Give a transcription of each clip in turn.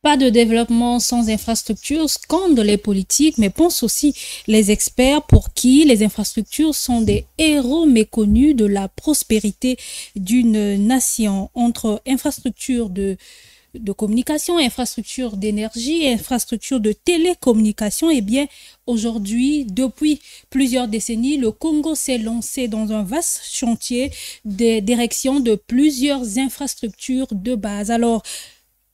Pas de développement sans infrastructures, scandent les politiques, mais pensent aussi les experts pour qui les infrastructures sont des héros méconnus de la prospérité d'une nation. Entre infrastructures de communication, infrastructures d'énergie, infrastructures de télécommunication, eh bien, aujourd'hui, depuis plusieurs décennies, le Congo s'est lancé dans un vaste chantier d'érection de plusieurs infrastructures de base. Alors,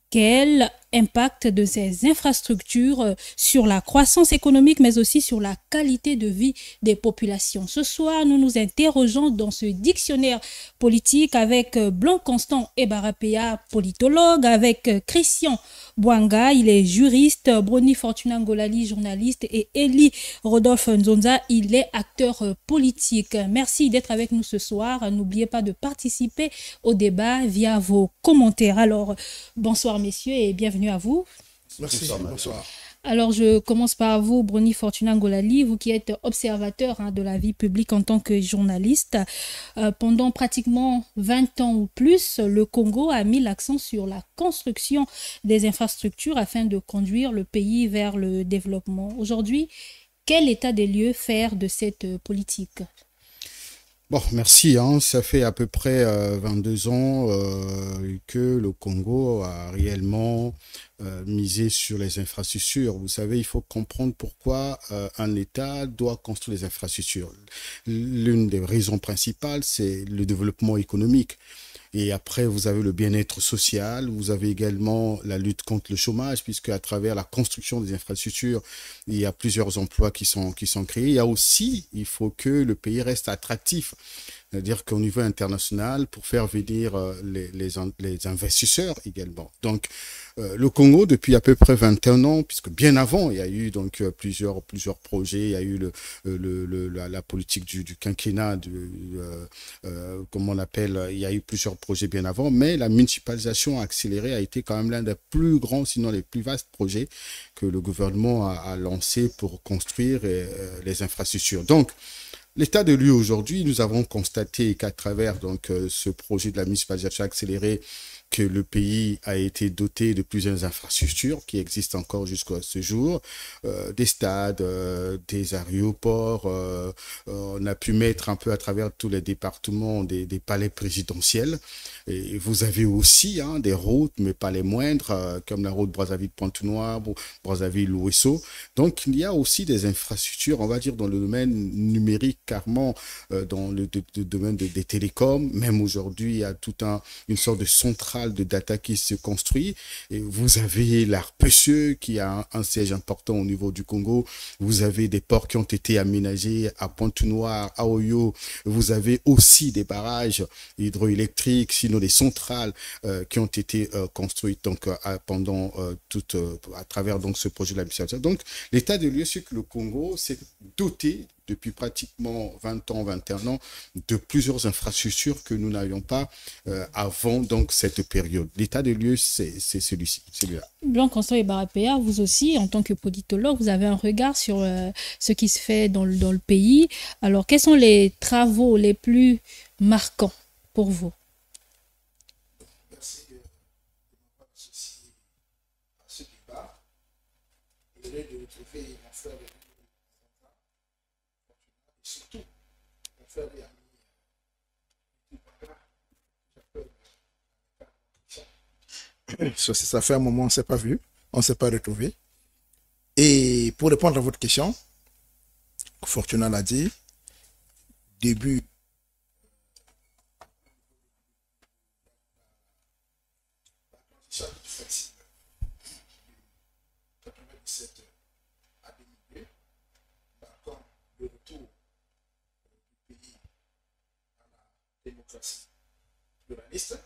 quel impact de ces infrastructures sur la croissance économique, mais aussi sur la qualité de vie des populations. Ce soir, nous nous interrogeons dans ce dictionnaire politique avec Blanc Constant Ebarapéa, politologue, avec Christian Bouanga, il est juriste, Brony Fortuna Ngolali, journaliste, et Eli Rodolphe Nzonza, il est acteur politique. Merci d'être avec nous ce soir. N'oubliez pas de participer au débat via vos commentaires. Alors, bonsoir messieurs et bienvenue à vous. Merci, bonsoir. Alors, je commence par vous, Brony Fortuna Ngolali, vous qui êtes observateur de la vie publique en tant que journaliste. Pendant pratiquement 20 ans ou plus, le Congo a mis l'accent sur la construction des infrastructures afin de conduire le pays vers le développement. Aujourd'hui, quel état des lieux faire de cette politique? Bon, merci. Ça fait à peu près 22 ans que le Congo a réellement misé sur les infrastructures. Vous savez, il faut comprendre pourquoi un État doit construire les infrastructures. L'une des raisons principales, c'est le développement économique. Et après, vous avez le bien-être social, vous avez également la lutte contre le chômage, puisque à travers la construction des infrastructures, il y a plusieurs emplois qui sont créés. Il y a aussi, il faut que le pays reste attractif. C'est-à-dire qu'au niveau international, pour faire venir les investisseurs également. Donc, le Congo, depuis à peu près 21 ans, puisque bien avant, il y a eu donc plusieurs projets, il y a eu la politique du quinquennat, comme on l'appelle, il y a eu plusieurs projets bien avant, mais la municipalisation accélérée a été quand même l'un des plus grands, sinon les plus vastes projets que le gouvernement a lancé pour construire les infrastructures. Donc, l'état de lieu aujourd'hui, nous avons constaté qu'à travers donc ce projet de la municipalisation accélérée, que le pays a été doté de plusieurs infrastructures qui existent encore jusqu'à ce jour, des stades, des aéroports, on a pu mettre un peu à travers tous les départements des palais présidentiels. Et vous avez aussi des routes, mais pas les moindres, comme la route Brazzaville-Pointe-Noire, Brazzaville-Ouesso. Donc, il y a aussi des infrastructures, on va dire, dans le domaine numérique, carrément, dans le domaine des télécoms. Même aujourd'hui, il y a toute une sorte de centrale de data qui se construit. Et vous avez l'ARPE qui a un siège important au niveau du Congo. Vous avez des ports qui ont été aménagés à Pointe-Noire, à Oyo. Vous avez aussi des barrages hydroélectriques, sinon des centrales qui ont été construites donc pendant à travers donc ce projet de la mission. Donc l'état de lieu, c'est que le Congo s'est doté depuis pratiquement 20 ans, 21 ans, de plusieurs infrastructures que nous n'avions pas avant donc cette période. L'état de lieu, c'est celui-là. Blanc Constant et Barapéa, vous aussi, en tant que politologue, vous avez un regard sur ce qui se fait dans le pays. Alors, quels sont les travaux les plus marquants pour vous? Merci de m'avoir associé à ce débat. Je voudrais de retrouver mon frère et surtout mon frère et ami ça fait un moment, on ne s'est pas vu, on ne s'est pas retrouvé. Et pour répondre à votre question, Fortuna l'a dit, début à 2002, comme le retour du pays à la démocratie pluraliste,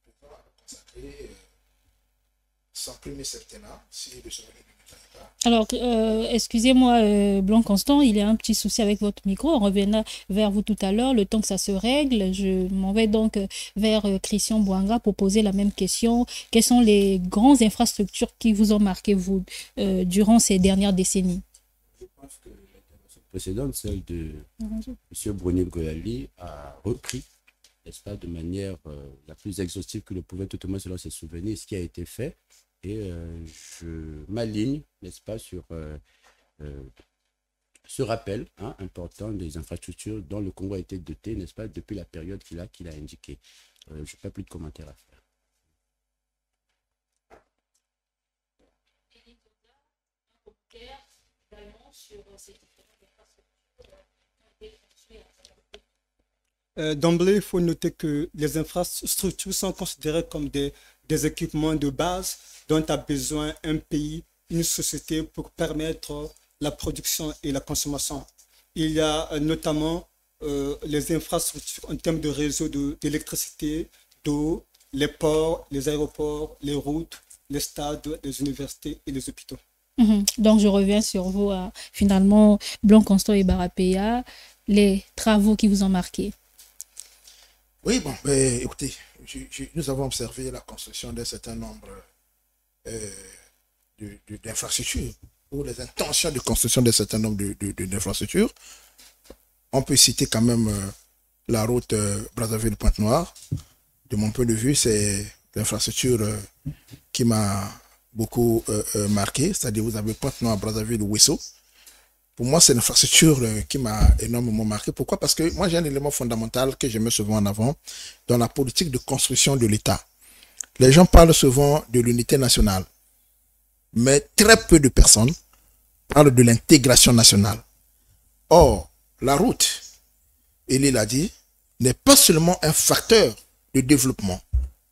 le président a consacré son premier septennat, si le souvenir de l'État. Alors, excusez-moi, Blanc Constant, il y a un petit souci avec votre micro. On reviendra vers vous tout à l'heure, le temps que ça se règle. Je m'en vais donc vers Christian Bouanga pour poser la même question. Quelles sont les grandes infrastructures qui vous ont marqué, vous, durant ces dernières décennies? Je pense que l'intervention précédente, celle de M. Brunel Golali, a repris n'est-ce pas, de manière la plus exhaustive que le pouvait, tout au moins selon ses souvenirs, ce qui a été fait. Et je m'aligne, n'est-ce pas, sur ce rappel important des infrastructures dont le Congo a été doté, n'est-ce pas, depuis la période qu'il a indiquée. Je n'ai pas plus de commentaires à faire. D'emblée, il faut noter que les infrastructures sont considérées comme des équipements de base dont a besoin un pays, une société pour permettre la production et la consommation. Il y a notamment les infrastructures en termes de réseau d'électricité, d'eau, les ports, les aéroports, les routes, les stades, les universités et les hôpitaux. Donc, je reviens sur vous. Finalement, Blanc-Constant et Barapéa, les travaux qui vous ont marqué. Oui, bon, écoutez, nous avons observé la construction d'un certain nombre d'infrastructures, ou les intentions de construction d'un certain nombre d'infrastructures. On peut citer quand même la route Brazzaville-Pointe-Noire. De mon point de vue, c'est l'infrastructure qui m'a beaucoup marqué, c'est-à-dire vous avez Pointe-Noire, Brazzaville, Ouesso. Pour moi, c'est l'infrastructure qui m'a énormément marqué. Pourquoi? Parce que moi, j'ai un élément fondamental que je mets souvent en avant dans la politique de construction de l'État. Les gens parlent souvent de l'unité nationale, mais très peu de personnes parlent de l'intégration nationale. Or, la route, il l'a dit, n'est pas seulement un facteur de développement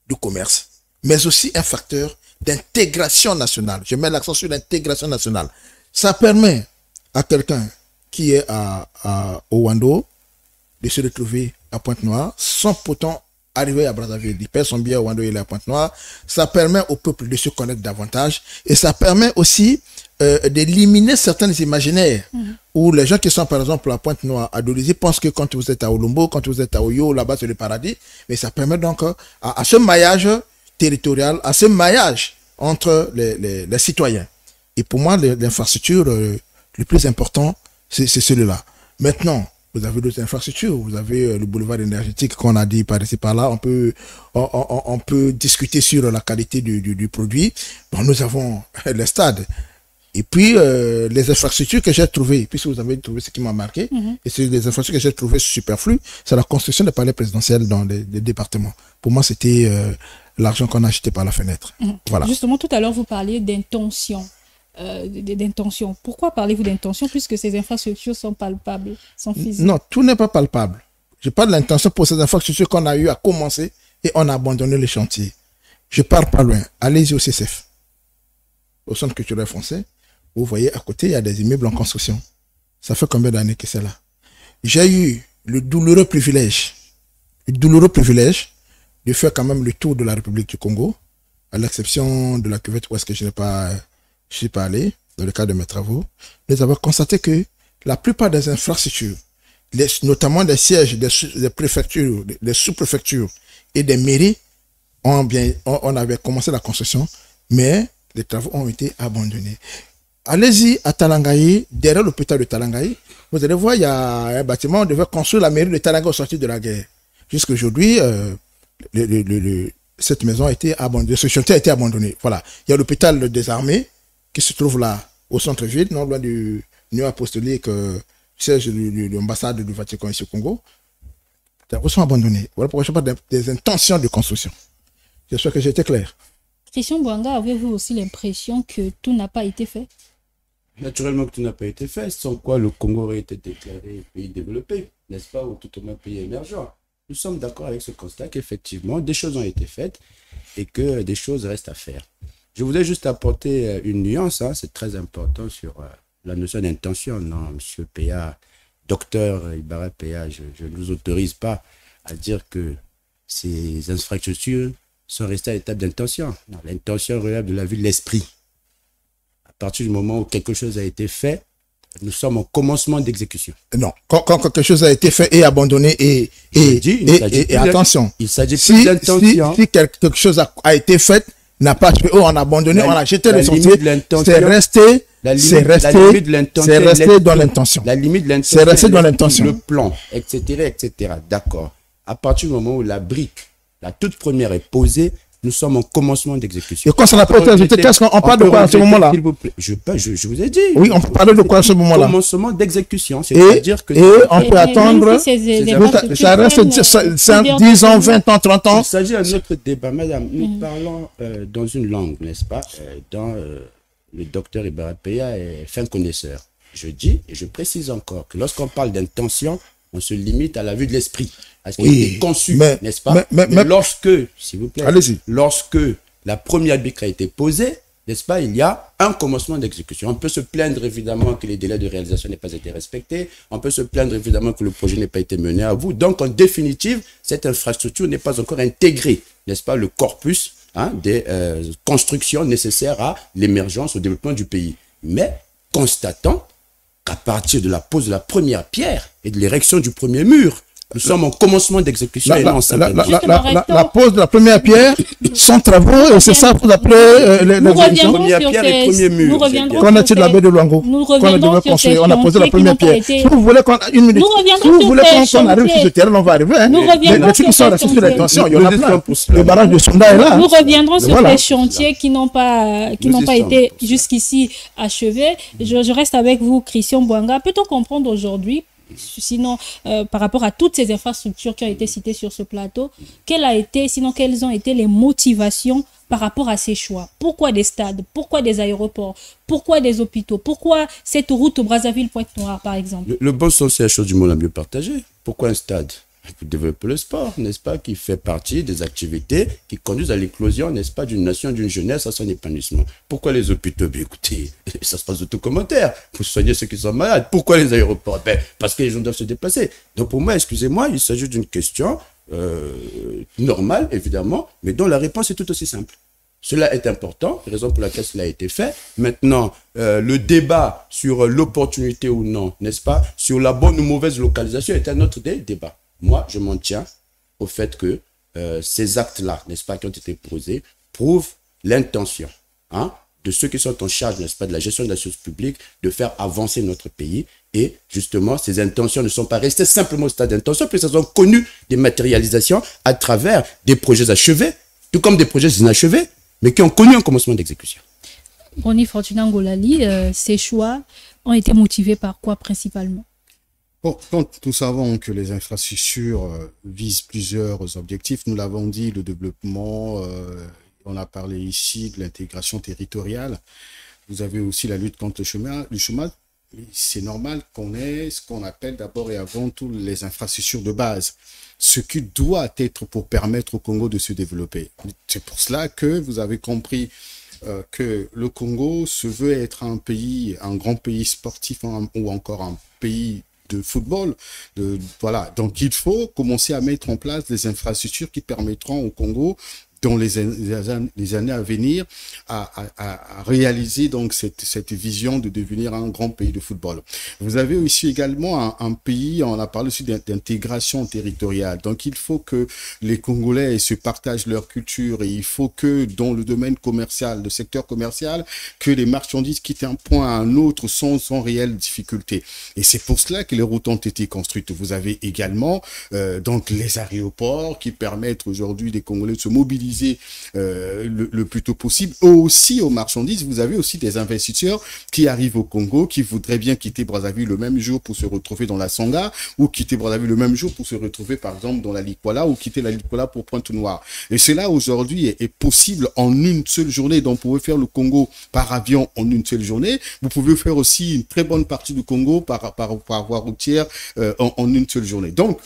du commerce, mais aussi un facteur d'intégration nationale. Je mets l'accent sur l'intégration nationale. Ça permet à quelqu'un qui est au Wando de se retrouver à Pointe-Noire sans pourtant arriver à Brazzaville. Il perd son billet au Wando, il est à Pointe-Noire. Ça permet au peuple de se connaître davantage et ça permet aussi d'éliminer certains imaginaires où les gens qui sont par exemple à Pointe-Noire, à Dolisie, pensent que quand vous êtes à Olombo, quand vous êtes à Oyo, là-bas c'est le paradis. Mais ça permet donc à ce maillage territorial, à ce maillage entre les citoyens. Et pour moi, l'infrastructure le plus important, c'est celui-là. Maintenant, vous avez d'autres infrastructures. Vous avez le boulevard énergétique qu'on a dit par ici, par là. On peut discuter sur la qualité du produit. Bon, nous avons les stades. Et puis, les infrastructures que j'ai trouvées, puisque vous avez trouvé ce qui m'a marqué, et c'est les infrastructures que j'ai trouvées superflues, c'est la construction des palais présidentiels dans les départements. Pour moi, c'était l'argent qu'on a acheté par la fenêtre. Voilà. Justement, tout à l'heure, vous parliez d'intention. D'intention. Pourquoi parlez-vous d'intention puisque ces infrastructures sont palpables, sont physiques? Non, tout n'est pas palpable. Je parle de l'intention pour ces infrastructures qu'on a eu à commencer et on a abandonné les chantiers. Je pars pas loin. Allez-y au CCF, au Centre culturel français. Vous voyez, à côté, il y a des immeubles en construction. Ça fait combien d'années que c'est là? J'ai eu le douloureux privilège de faire quand même le tour de la République du Congo, à l'exception de la cuvette où est-ce que je suis pas allé, dans le cadre de mes travaux. Nous avons constaté que la plupart des infrastructures, notamment des sièges des préfectures, des sous-préfectures et des mairies, on avait commencé la construction, mais les travaux ont été abandonnés. Allez-y à Talangaï, derrière l'hôpital de Talangaï, vous allez voir, il y a un bâtiment, on devait construire la mairie de Talangaï au sortir de la guerre. Jusqu'à aujourd'hui, cette maison a été abandonnée, ce chantier a été abandonné. Voilà. Il y a l'hôpital des armées qui se trouve là, au centre-ville, non loin du New Apostolique, siège de l'ambassade du Vatican ici au Congo. Les travaux sont abandonnés. Voilà pourquoi je parle des intentions de construction. J'espère que j'ai été clair. Christian Bouanga, avez-vous aussi l'impression que tout n'a pas été fait? Naturellement que tout n'a pas été fait, sans quoi le Congo aurait été déclaré pays développé, n'est-ce pas, ou tout au moins pays émergent. Nous sommes d'accord avec ce constat qu'effectivement, des choses ont été faites et que des choses restent à faire. Je voudrais juste apporter une nuance, c'est très important sur la notion d'intention. Non, monsieur Péa, docteur Ibarra Péa, je ne vous autorise pas à dire que ces infrastructures sont restées à l'étape d'intention. L'intention relève de la vue de l'esprit. À partir du moment où quelque chose a été fait, nous sommes au commencement d'exécution. Non, quand quelque chose a été fait et abandonné et attention, il s'agit plus d'intention. Si quelque chose a été fait, n'a pas fait, on a abandonné, on a jeté le chantier, c'est resté dans l'intention. La limite de l'intention. C'est resté dans l'intention. Le plan, etc., etc. D'accord. à partir du moment où la brique, la toute première est posée, nous sommes en commencement d'exécution. Et quand ça n'a pas été ajouté, qu'est-ce qu'on parle de quoi à ce moment-là? S'il vous plaît. Je vous ai dit. Oui, on peut parler de quoi à ce moment-là? Commencement d'exécution. C'est-à-dire que. Et on peut attendre. Ça reste 10 ans, 20 ans, 30 ans. Il s'agit d'un autre débat, madame. Nous parlons dans une langue, n'est-ce pas? Le docteur Ibarapéa est fin connaisseur. Je dis et je précise encore que lorsqu'on parle d'intention, on se limite à la vue de l'esprit, à ce qui est conçu, n'est-ce pas? Mais lorsque, s'il vous plaît, lorsque la première brique a été posée, n'est-ce pas, il y a un commencement d'exécution. On peut se plaindre évidemment que les délais de réalisation n'aient pas été respectés, on peut se plaindre évidemment que le projet n'ait pas été mené à bout. Donc en définitive, cette infrastructure n'est pas encore intégrée, n'est-ce pas, le corpus des constructions nécessaires à l'émergence, au développement du pays. Mais constatons qu'à partir de la pose de la première pierre et de l'érection du premier mur, nous sommes en commencement d'exécution. La pose de la première pierre, sans travaux, et c'est ça pour après l'exécution. Première pierre et premier mur. Qu'en a-t-il de la baie de Luango? On a posé la première pierre. Si vous voulez qu'on arrive sur ce terrain, on va arriver. Les trucs qui sont restés sur les tensions, il y en a plein. Le barrage de Sonda est là. Nous reviendrons sur les chantiers qui n'ont pas été jusqu'ici achevés. Je reste avec vous, Christian Bouanga. Peut-on comprendre aujourd'hui, sinon par rapport à toutes ces infrastructures qui ont été citées sur ce plateau, quelles ont été les motivations par rapport à ces choix? Pourquoi des stades? Pourquoi des aéroports? Pourquoi des hôpitaux? Pourquoi cette route Brazzaville-Pointe-Noire, par exemple? Le bon sens, c'est la chose du monde la mieux partagée. Pourquoi un stade? Pour développer le sport, n'est-ce pas, qui fait partie des activités qui conduisent à l'éclosion, n'est-ce pas, d'une nation, d'une jeunesse, à son épanouissement. Pourquoi les hôpitaux? Bien, écoutez, ça se passe de tout commentaire, pour soigner ceux qui sont malades. Pourquoi les aéroports? Parce que les gens doivent se déplacer. Donc pour moi, excusez-moi, il s'agit d'une question normale, évidemment, mais dont la réponse est tout aussi simple. Cela est important, raison pour laquelle cela a été fait. Maintenant, le débat sur l'opportunité ou non, n'est-ce pas, sur la bonne ou mauvaise localisation est un autre débat. Moi, je m'en tiens au fait que ces actes-là, n'est-ce pas, qui ont été posés, prouvent l'intention de ceux qui sont en charge, n'est-ce pas, de la gestion de la chose publique, de faire avancer notre pays. Et justement, ces intentions ne sont pas restées simplement au stade d'intention, puis elles ont connu des matérialisations à travers des projets achevés, tout comme des projets inachevés, mais qui ont connu un commencement d'exécution. Ronnie Fortuna Ngolali, ces choix ont été motivés par quoi principalement? Bon, quand nous savons que les infrastructures visent plusieurs objectifs, nous l'avons dit, le développement, on a parlé ici de l'intégration territoriale, vous avez aussi la lutte contre le chômage. C'est normal qu'on ait ce qu'on appelle d'abord et avant tout les infrastructures de base, ce qui doit être pour permettre au Congo de se développer. C'est pour cela que vous avez compris que le Congo se veut être un pays, un grand pays sportif ou encore un pays de football. Voilà. Donc, il faut commencer à mettre en place des infrastructures qui permettront au Congo, dans les années à venir, à réaliser donc cette vision de devenir un grand pays de football. Vous avez aussi également un pays, on a parlé aussi d'intégration territoriale. Donc, il faut que les Congolais se partagent leur culture et il faut que dans le domaine commercial, le secteur commercial, que les marchandises quittent un point à un autre sans réelle difficulté. Et c'est pour cela que les routes ont été construites. Vous avez également donc les aéroports qui permettent aujourd'hui des Congolais de se mobiliser le plus tôt possible. Aussi aux marchandises, vous avez aussi des investisseurs qui arrivent au Congo, qui voudraient bien quitter Brazzaville le même jour pour se retrouver dans la Sangha, ou quitter Brazzaville le même jour pour se retrouver par exemple dans la Likwala, ou quitter la Likwala pour Pointe-Noire. Et cela aujourd'hui est possible en une seule journée. Donc vous pouvez faire le Congo par avion en une seule journée. Vous pouvez faire aussi une très bonne partie du Congo par voie routière en une seule journée. Donc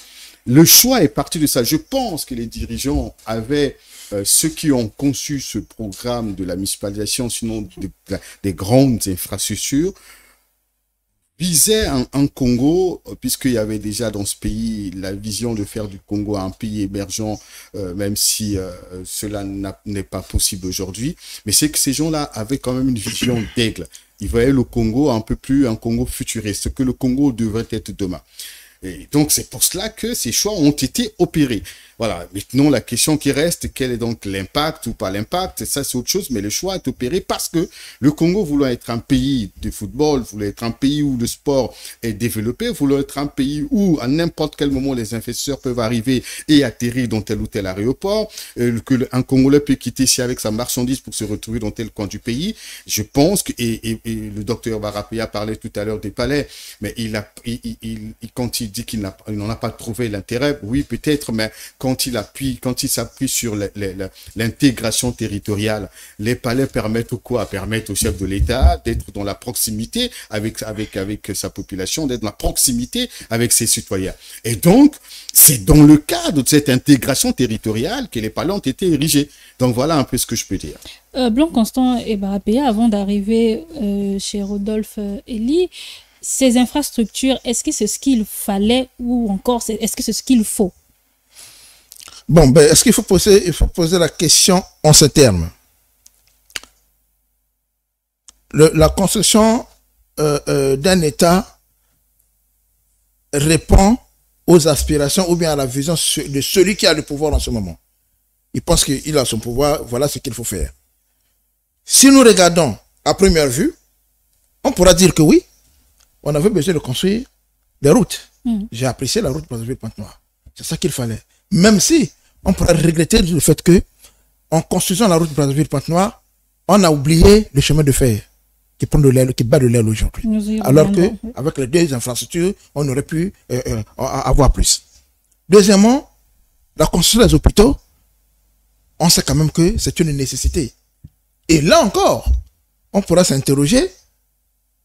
le choix est parti de ça. Je pense que les dirigeants avaient ceux qui ont conçu ce programme de la municipalisation, sinon des grandes infrastructures, visaient un Congo, puisqu'il y avait déjà dans ce pays la vision de faire du Congo un pays émergent, même si cela n'est pas possible aujourd'hui. Mais c'est que ces gens-là avaient quand même une vision d'aigle. Ils voyaient le Congo un peu plus un Congo futuriste, ce que le Congo devrait être demain. Et donc, c'est pour cela que ces choix ont été opérés. Voilà. Maintenant, la question qui reste, quel est donc l'impact ou pas l'impact? Ça, c'est autre chose, mais le choix est opéré parce que le Congo, voulant être un pays de football, voulant être un pays où le sport est développé, voulant être un pays où, à n'importe quel moment, les investisseurs peuvent arriver et atterrir dans tel ou tel aéroport, que un Congolais peut quitter ici avec sa marchandise pour se retrouver dans tel coin du pays. Je pense que, et le docteur Barapia parlait tout à l'heure des palais, mais quand il dit qu'il n'en a pas trouvé l'intérêt, oui, peut-être, mais quand il s'appuie sur l'intégration territoriale, les palais permettent quoi? Permettent au chef de l'État d'être dans la proximité avec sa population, d'être dans la proximité avec ses citoyens. Et donc, c'est dans le cadre de cette intégration territoriale que les palais ont été érigés. Donc voilà un peu ce que je peux dire. Blanc Constant et Barapéa, avant d'arriver chez Rodolphe Elie, ces infrastructures, est-ce que c'est ce qu'il fallait ou encore est-ce que c'est ce qu'il faut? Bon, ben, est-ce qu'il faut poser la question en ces termes? La construction d'un État répond aux aspirations ou bien à la vision de celui qui a le pouvoir en ce moment. Il pense qu'il a son pouvoir, voilà ce qu'il faut faire. Si nous regardons à première vue, on pourra dire que oui, on avait besoin de construire des routes. J'ai apprécié la route Brazzaville-Pointe-Noire. C'est ça qu'il fallait. Même si on pourrait regretter le fait que, en construisant la route Brazzaville-Pointe-Noire, on a oublié le chemin de fer qui bat de l'aile aujourd'hui. Alors que, avec les deux infrastructures, on aurait pu avoir plus. Deuxièmement, la construction des hôpitaux, on sait quand même que c'est une nécessité. Et là encore, on pourra s'interroger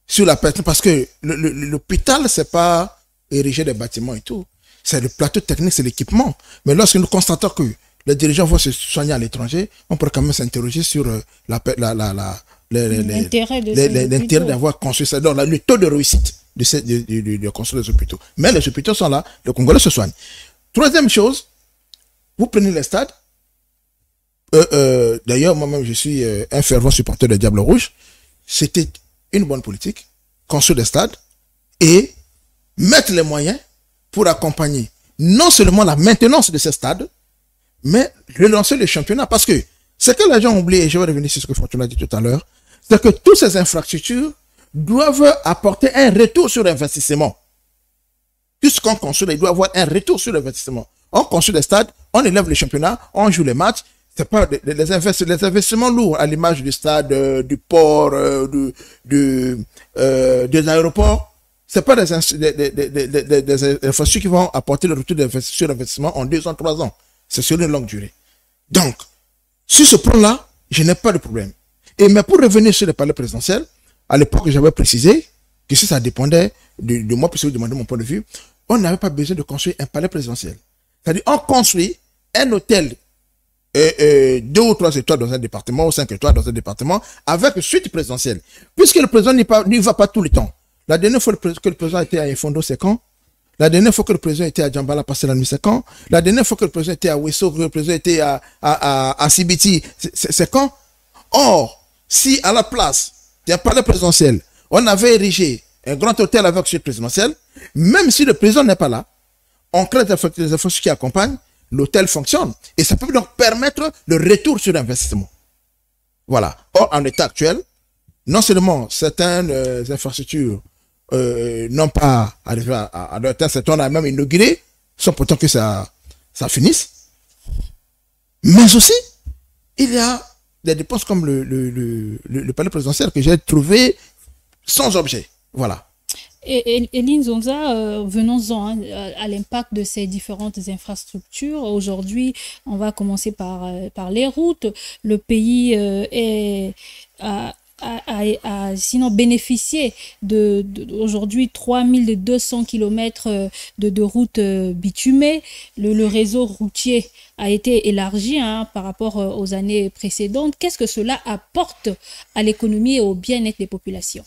sur la personne, parce que l'hôpital, c'est pas ériger des bâtiments et tout. C'est le plateau technique, c'est l'équipement. Mais lorsque nous constatons que les dirigeants vont se soigner à l'étranger, on pourrait quand même s'interroger sur l'intérêt d'avoir construit ça. Donc, le taux de réussite de construire les hôpitaux. Mais les hôpitaux sont là, les Congolais se soignent. Troisième chose, vous prenez les stades. D'ailleurs, moi-même, je suis un fervent supporter des Diables Rouges. C'était une bonne politique, construire des stades et mettre les moyens pour accompagner non seulement la maintenance de ces stades, mais relancer le championnat. Parce que ce que les gens ont oublié, et je vais revenir sur ce que Fortuna a dit tout à l'heure, c'est que toutes ces infrastructures doivent apporter un retour sur investissement. Puisqu'on construit, il doit avoir un retour sur l'investissement. On construit des stades, on élève le championnat, on joue les matchs. C'est pas les investissements lourds à l'image du stade, du port, des aéroports. C'est pas des infrastructures qui vont apporter le retour sur l'investissement en 2 ans, 3 ans. C'est sur une longue durée. Donc, sur ce plan-là, je n'ai pas de problème. Mais pour revenir sur le palais présidentiel, à l'époque, j'avais précisé que si ça dépendait de moi, puisque vous demandez mon point de vue, on n'avait pas besoin de construire un palais présidentiel. C'est-à-dire, on construit un hôtel 2 ou 3 étoiles dans un département ou 5 étoiles dans un département avec suite présidentielle. Puisque le président n'y va pas tout le temps. La dernière fois que le président était à Infondo, c'est quand? La dernière fois que le président était à Djambala, passer la nuit, c'est quand? La dernière fois que le président était à Wesso, que le président était à Sibiti, c'est quand? Or, si à la place d'un palais présidentiel, on avait érigé un grand hôtel avec suite présidentielle, même si le président n'est pas là, on crée des infrastructures qui accompagnent, l'hôtel fonctionne. Et ça peut donc permettre le retour sur l'investissement. Voilà. Or, en état actuel, non seulement certaines infrastructures n'ont pas arrivé à leur temps, certaines on a même inauguré, sans pourtant que ça finisse. Mais aussi, il y a des dépenses comme le palais présidentiel que j'ai trouvé sans objet. Voilà. Et Eline Zonza, venons-en à l'impact de ces différentes infrastructures. Aujourd'hui, on va commencer par les routes. Le pays a sinon bénéficié aujourd'hui 3200 km de routes bitumées. Le réseau routier a été élargi par rapport aux années précédentes. Qu'est-ce que cela apporte à l'économie et au bien-être des populations?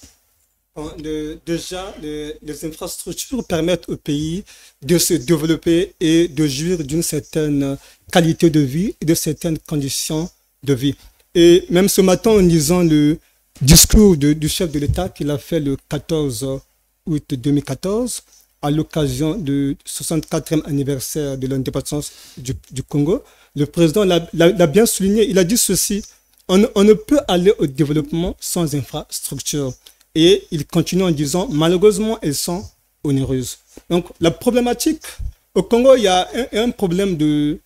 Déjà, les infrastructures permettent au pays de se développer et de jouir d'une certaine qualité de vie et de certaines conditions de vie. Et même ce matin, en lisant le discours du chef de l'État qu'il a fait le 14 août 2014, à l'occasion du 64e anniversaire de l'indépendance du Congo. Le président l'a bien souligné, il a dit ceci, on ne peut aller au développement sans infrastructure. Et il continue en disant, malheureusement, elles sont onéreuses. Donc, la problématique, au Congo, il y a un problème de,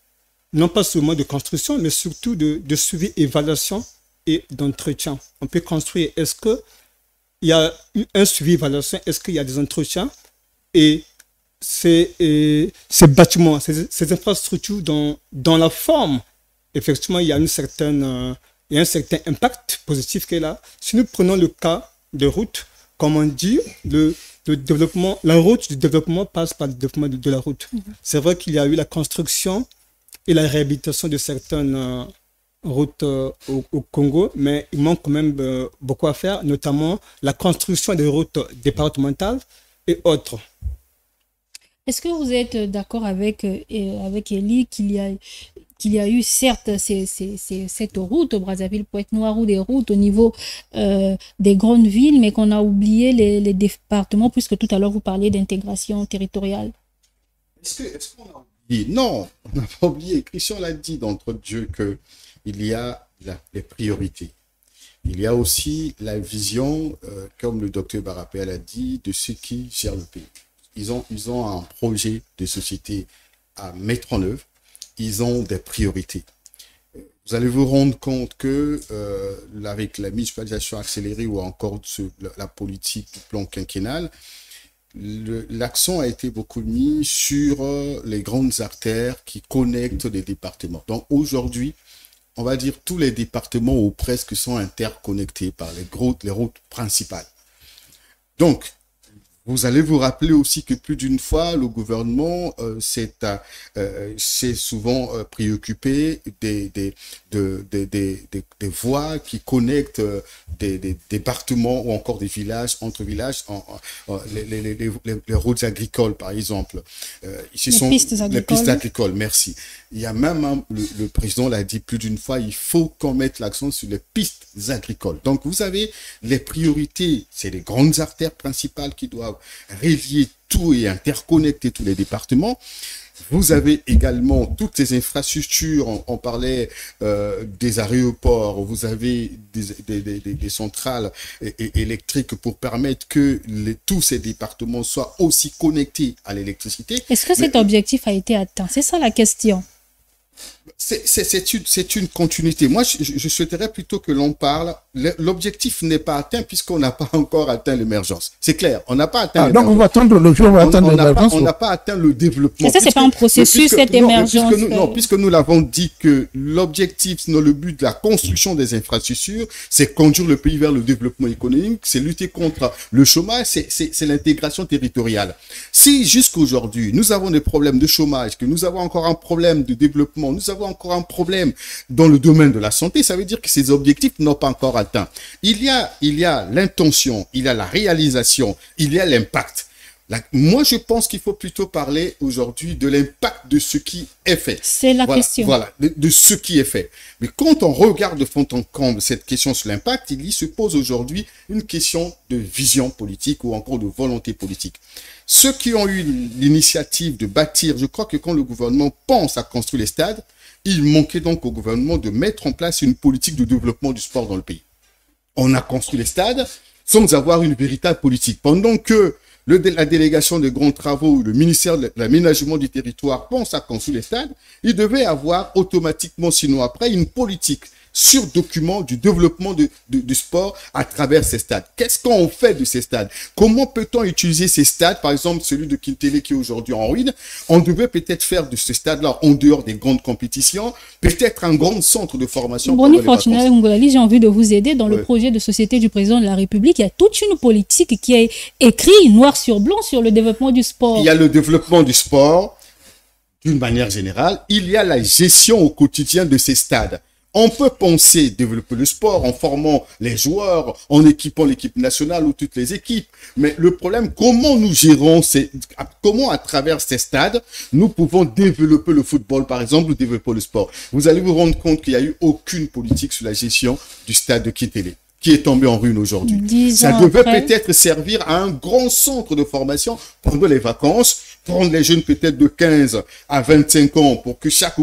non pas seulement de construction, mais surtout de suivi, évaluation et d'entretien. On peut construire, est-ce qu'il y a un suivi, évaluation, est-ce qu'il y a des entretiens et ces bâtiments, ces infrastructures dans la forme, effectivement, il y a un certain impact positif qui est là. Si nous prenons le cas de route, comme on dit, le développement, la route du développement passe par le développement de la route. C'est vrai qu'il y a eu la construction et la réhabilitation de certaines routes au Congo, mais il manque quand même beaucoup à faire, notamment la construction des routes départementales et autres. Est-ce que vous êtes d'accord avec Elie qu'il y a eu certes cette route au Brazzaville-Pointe-Noire ou des routes au niveau des grandes villes, mais qu'on a oublié les départements, puisque tout à l'heure vous parliez d'intégration territoriale? Est-ce qu'on a oublié? Non, on n'a pas oublié. Christian l'a dit d'entre Dieu qu'il y a les priorités. Il y a aussi la vision, comme le docteur Barapé l'a dit, de ceux qui gèrent le pays. Ils ont un projet de société à mettre en œuvre. Ils ont des priorités. Vous allez vous rendre compte que avec la municipalisation accélérée ou encore la politique du plan quinquennal, l'accent a été beaucoup mis sur les grandes artères qui connectent les départements. Donc aujourd'hui, on va dire tous les départements ou presque sont interconnectés par les routes principales. Donc, vous allez vous rappeler aussi que plus d'une fois, le gouvernement s'est souvent préoccupé des voies qui connectent des départements ou encore des villages, entre villages, les routes agricoles, par exemple. Les pistes agricoles, merci. Il y a même, le président l'a dit plus d'une fois, il faut qu'on mette l'accent sur les pistes agricoles. Donc, vous avez les priorités, c'est les grandes artères principales qui doivent relier tout et interconnecter tous les départements. Vous avez également toutes ces infrastructures, on parlait des aéroports, vous avez des centrales électriques pour permettre que tous ces départements soient aussi connectés à l'électricité. Est-ce que cet objectif a été atteint? C'est ça la question. C'est une continuité. Moi, je souhaiterais plutôt que l'on parle. L'objectif n'est pas atteint puisqu'on n'a pas encore atteint l'émergence. C'est clair, on n'a pas atteint l'émergence. Donc, on va attendre le jour où on va atteindre l'émergence. On n'a pas atteint le développement. Et ça, c'est pas un processus, cette émergence. Puisque nous l'avons dit que l'objectif, sinon le but de la construction des infrastructures, c'est conduire le pays vers le développement économique, c'est lutter contre le chômage, c'est l'intégration territoriale. Si jusqu'aujourd'hui, nous avons des problèmes de chômage, que nous avons encore un problème de développement, nous avons encore un problème dans le domaine de la santé, ça veut dire que ces objectifs n'ont pas encore atteint. Il y a l'intention, il y a la réalisation, il y a l'impact. Moi, je pense qu'il faut plutôt parler aujourd'hui de l'impact de ce qui est fait. C'est la question. Voilà, de ce qui est fait. Mais quand on regarde de fond en comble cette question sur l'impact, il y se pose aujourd'hui une question de vision politique ou encore de volonté politique. Ceux qui ont eu l'initiative de bâtir, je crois que quand le gouvernement pense à construire les stades, il manquait donc au gouvernement de mettre en place une politique de développement du sport dans le pays. On a construit les stades sans avoir une véritable politique. Pendant que la délégation des grands travaux, le ministère de l'aménagement du territoire pense à construire les stades, il devait avoir automatiquement, sinon après, une politique sur document du développement du sport à travers ces stades. Qu'est-ce qu'on fait de ces stades? Comment peut-on utiliser ces stades? Par exemple, celui de Kintele qui est aujourd'hui en ruine. On devait peut-être faire de ce stade-là, en dehors des grandes compétitions, peut-être un grand centre de formation. Boni Fortunato Ngolali, j'ai envie de vous aider. Dans le projet de société du président de la République, il y a toute une politique qui est écrite noir sur blanc sur le développement du sport. Il y a le développement du sport d'une manière générale. Il y a la gestion au quotidien de ces stades. On peut penser développer le sport en formant les joueurs, en équipant l'équipe nationale ou toutes les équipes. Mais le problème, comment nous gérons comment à travers ces stades, nous pouvons développer le football, par exemple, ou développer le sport. Vous allez vous rendre compte qu'il n'y a eu aucune politique sur la gestion du stade de Kitele. qui est tombé en ruine aujourd'hui. 10 Ça ans devait après. peut-être servir à un grand centre de formation pendant les vacances, prendre les jeunes peut-être de 15 à 25 ans pour que chaque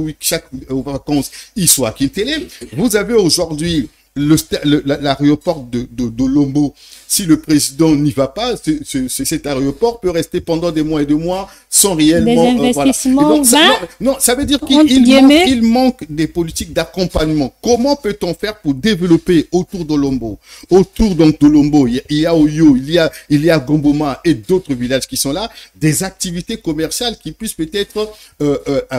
vacances, ils soient à Kintélé. Vous avez aujourd'hui l'aéroport de Lombo. Si le président n'y va pas, cet aéroport peut rester pendant des mois et des mois sans réellement... Des investissements voilà. vains, Non, ça veut dire entre guillemets. qu'il manque des politiques d'accompagnement. Comment peut-on faire pour développer autour de Lombo, de Lombo, il y a Oyo, il y a Gomboma et d'autres villages qui sont là, des activités commerciales qui puissent peut-être,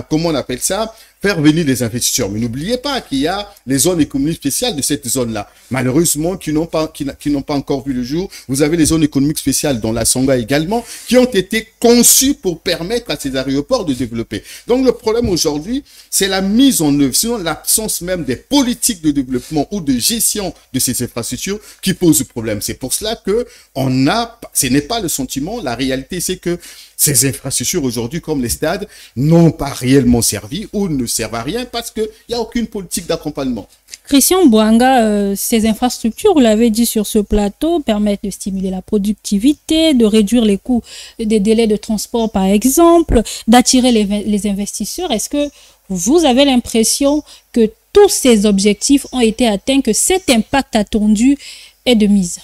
comment on appelle ça, faire venir des investisseurs. Mais n'oubliez pas qu'il y a les zones économiques spéciales de cette zone-là. Malheureusement, qui n'ont pas encore vu le jour. Vous avez les zones économiques spéciales dans la Sangha également, qui ont été conçues pour permettre à ces aéroports de développer. Donc, le problème aujourd'hui, c'est la mise en œuvre, sinon l'absence même des politiques de développement ou de gestion de ces infrastructures qui pose problème. C'est pour cela que ce n'est pas le sentiment, la réalité, c'est que ces infrastructures aujourd'hui, comme les stades, n'ont pas réellement servi ou ne servent à rien parce qu'il n'y a aucune politique d'accompagnement. Christian Bouanga, ces infrastructures, vous l'avez dit sur ce plateau, permettent de stimuler la productivité, de réduire les coûts des délais de transport, par exemple, d'attirer les investisseurs. Est-ce que vous avez l'impression que tous ces objectifs ont été atteints, que cet impact attendu est de mise?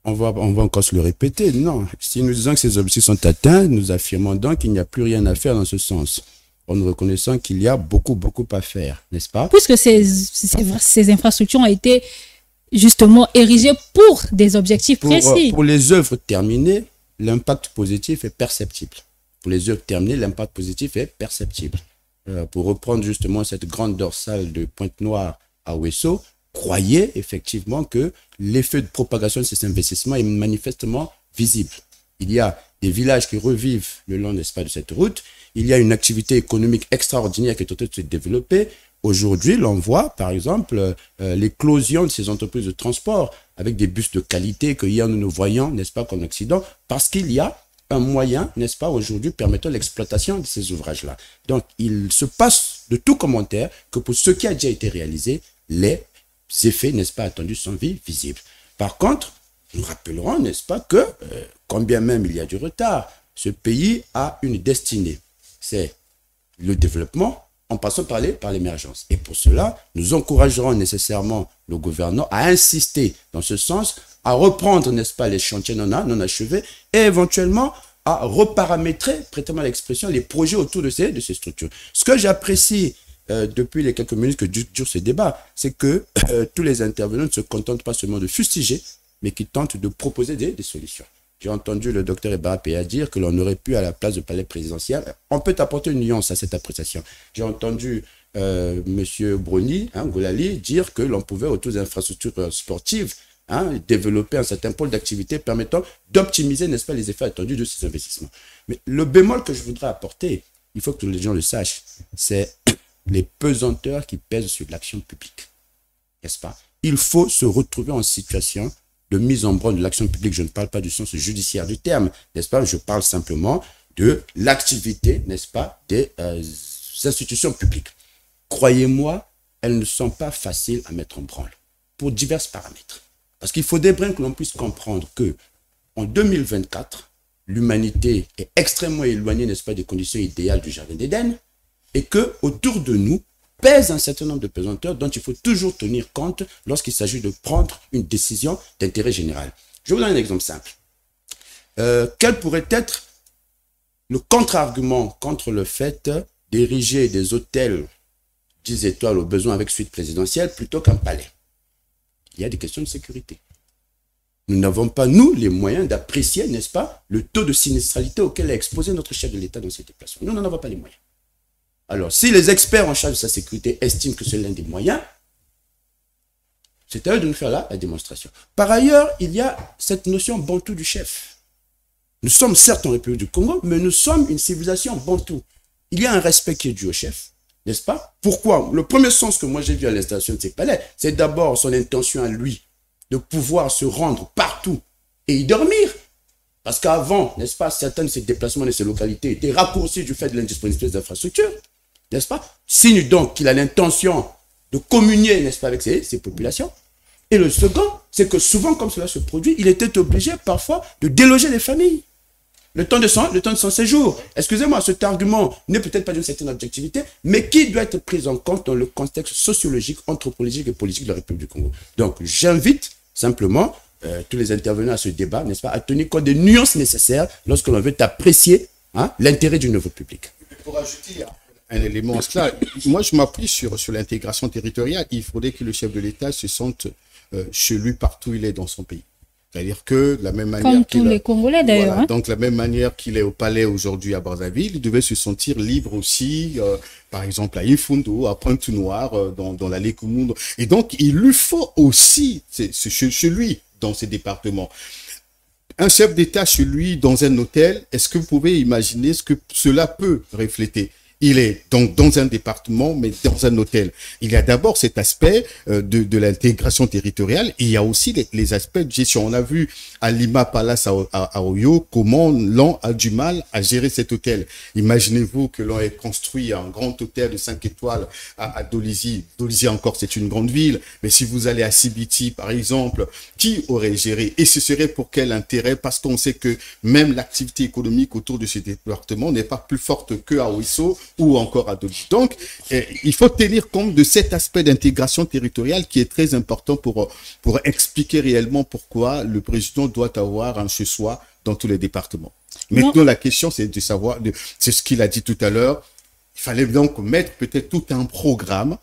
On va encore se le répéter. Non, si nous disons que ces objectifs sont atteints, nous affirmons donc qu'il n'y a plus rien à faire dans ce sens. En nous reconnaissant qu'il y a beaucoup à faire, n'est-ce pas? Puisque ces infrastructures ont été justement érigées pour des objectifs précis. Pour les œuvres terminées, l'impact positif est perceptible. Pour les œuvres terminées, l'impact positif est perceptible. Pour reprendre justement cette grande dorsale de Pointe-Noire à Ouesso, croyez effectivement que l'effet de propagation de ces investissements est manifestement visible. Il y a des villages qui revivent le long, n'est-ce pas, de cette route. Il y a une activité économique extraordinaire qui est en train de se développer. Aujourd'hui, l'on voit, par exemple, l'éclosion de ces entreprises de transport avec des bus de qualité que hier nous ne voyons, n'est-ce pas, qu'en Occident, parce qu'il y a un moyen, n'est-ce pas, aujourd'hui permettant l'exploitation de ces ouvrages-là. Donc, il se passe de tout commentaire que pour ce qui a déjà été réalisé, les effets, n'est-ce pas, attendus sont visibles. Par contre, nous rappellerons, n'est-ce pas, que, quand bien même il y a du retard, ce pays a une destinée. C'est le développement en passant par l'émergence. Et pour cela, nous encouragerons nécessairement le gouvernement à insister dans ce sens, à reprendre, n'est-ce pas, les chantiers non achevés et éventuellement à reparamétrer, prêtez-moi l'expression, les projets autour de ces structures. Ce que j'apprécie depuis les quelques minutes que dure ce débat, c'est que tous les intervenants ne se contentent pas seulement de fustiger, mais qui tentent de proposer des solutions. J'ai entendu le docteur Ebarapéa dire que l'on aurait pu, à la place du palais présidentiel, on peut apporter une nuance à cette appréciation. J'ai entendu M. Brony, Goulali, dire que l'on pouvait, autour des infrastructures sportives, développer un certain pôle d'activité permettant d'optimiser, n'est-ce pas, les effets attendus de ces investissements. Mais le bémol que je voudrais apporter, il faut que les gens le sachent, c'est les pesanteurs qui pèsent sur l'action publique. N'est-ce pas? Il faut se retrouver en situation de mise en branle de l'action publique. Je ne parle pas du sens judiciaire du terme, n'est-ce pas? Je parle simplement de l'activité, n'est-ce pas, des institutions publiques. Croyez-moi, elles ne sont pas faciles à mettre en branle pour divers paramètres. Parce qu'il faudrait bien que l'on puisse comprendre que en 2024, l'humanité est extrêmement éloignée, n'est-ce pas, des conditions idéales du Jardin d'Éden, et que autour de nous pèse un certain nombre de pesanteurs dont il faut toujours tenir compte lorsqu'il s'agit de prendre une décision d'intérêt général. Je vous donne un exemple simple. Quel pourrait être le contre-argument contre le fait d'ériger des hôtels 10 étoiles au besoin avec suite présidentielle plutôt qu'un palais? Il y a des questions de sécurité. Nous n'avons pas, nous, les moyens d'apprécier, n'est-ce pas, le taux de sinistralité auquel est exposé notre chef de l'État dans ses déplacements. Nous n'en avons pas les moyens. Alors, si les experts en charge de sa sécurité estiment que c'est l'un des moyens, c'est à eux de nous faire la démonstration. Par ailleurs, il y a cette notion bantou du chef. Nous sommes certes en République du Congo, mais nous sommes une civilisation bantou. Il y a un respect qui est dû au chef, n'est-ce pas? Pourquoi? Le premier sens que moi j'ai vu à l'installation de ces palais, c'est d'abord son intention à lui de pouvoir se rendre partout et y dormir. Parce qu'avant, n'est-ce pas, certains de ces déplacements de ces localités étaient raccourcis du fait de l'indisponibilité des infrastructures, n'est-ce pas? Signe donc qu'il a l'intention de communier, n'est-ce pas, avec ces populations. Et le second, c'est que souvent, comme cela se produit, il était obligé parfois de déloger les familles. Le temps de son séjour. Excusez-moi, cet argument n'est peut-être pas d'une certaine objectivité, mais qui doit être pris en compte dans le contexte sociologique, anthropologique et politique de la République du Congo. Donc, j'invite simplement tous les intervenants à ce débat, n'est-ce pas, à tenir compte des nuances nécessaires lorsque l'on veut apprécier l'intérêt d'une œuvre publique. Pour ajouter un élément à cela, moi je m'appuie sur l'intégration territoriale. Il faudrait que le chef de l'État se sente chez lui partout où il est dans son pays. C'est-à-dire que de la même manière comme tous les Congolais d'ailleurs. Voilà, donc de la même manière qu'il est au palais aujourd'hui à Brazzaville, il devait se sentir libre aussi, par exemple à Ifundo, à Pointe-Noire, dans la Lécoumoundo. Et donc il lui faut aussi, chez lui, dans ces départements, un chef d'État chez lui dans un hôtel. Est-ce que vous pouvez imaginer ce que cela peut refléter? Il est donc dans un département, mais dans un hôtel. Il y a d'abord cet aspect de l'intégration territoriale. Et il y a aussi les aspects de gestion. On a vu à Lima Palace à Oyo comment l'on a du mal à gérer cet hôtel. Imaginez-vous que l'on ait construit un grand hôtel de 5 étoiles à Dolisie. Dolisie encore, c'est une grande ville. Mais si vous allez à Sibiti, par exemple, qui aurait géré? Et ce serait pour quel intérêt? Parce qu'on sait que même l'activité économique autour de ce département n'est pas plus forte qu'à Ouisso ou encore à Dolisie. Donc, il faut tenir compte de cet aspect d'intégration territoriale qui est très important pour expliquer réellement pourquoi le président doit avoir un chez-soi dans tous les départements. Maintenant, la question, c'est de savoir, c'est ce qu'il a dit tout à l'heure, il fallait donc mettre peut-être tout un programme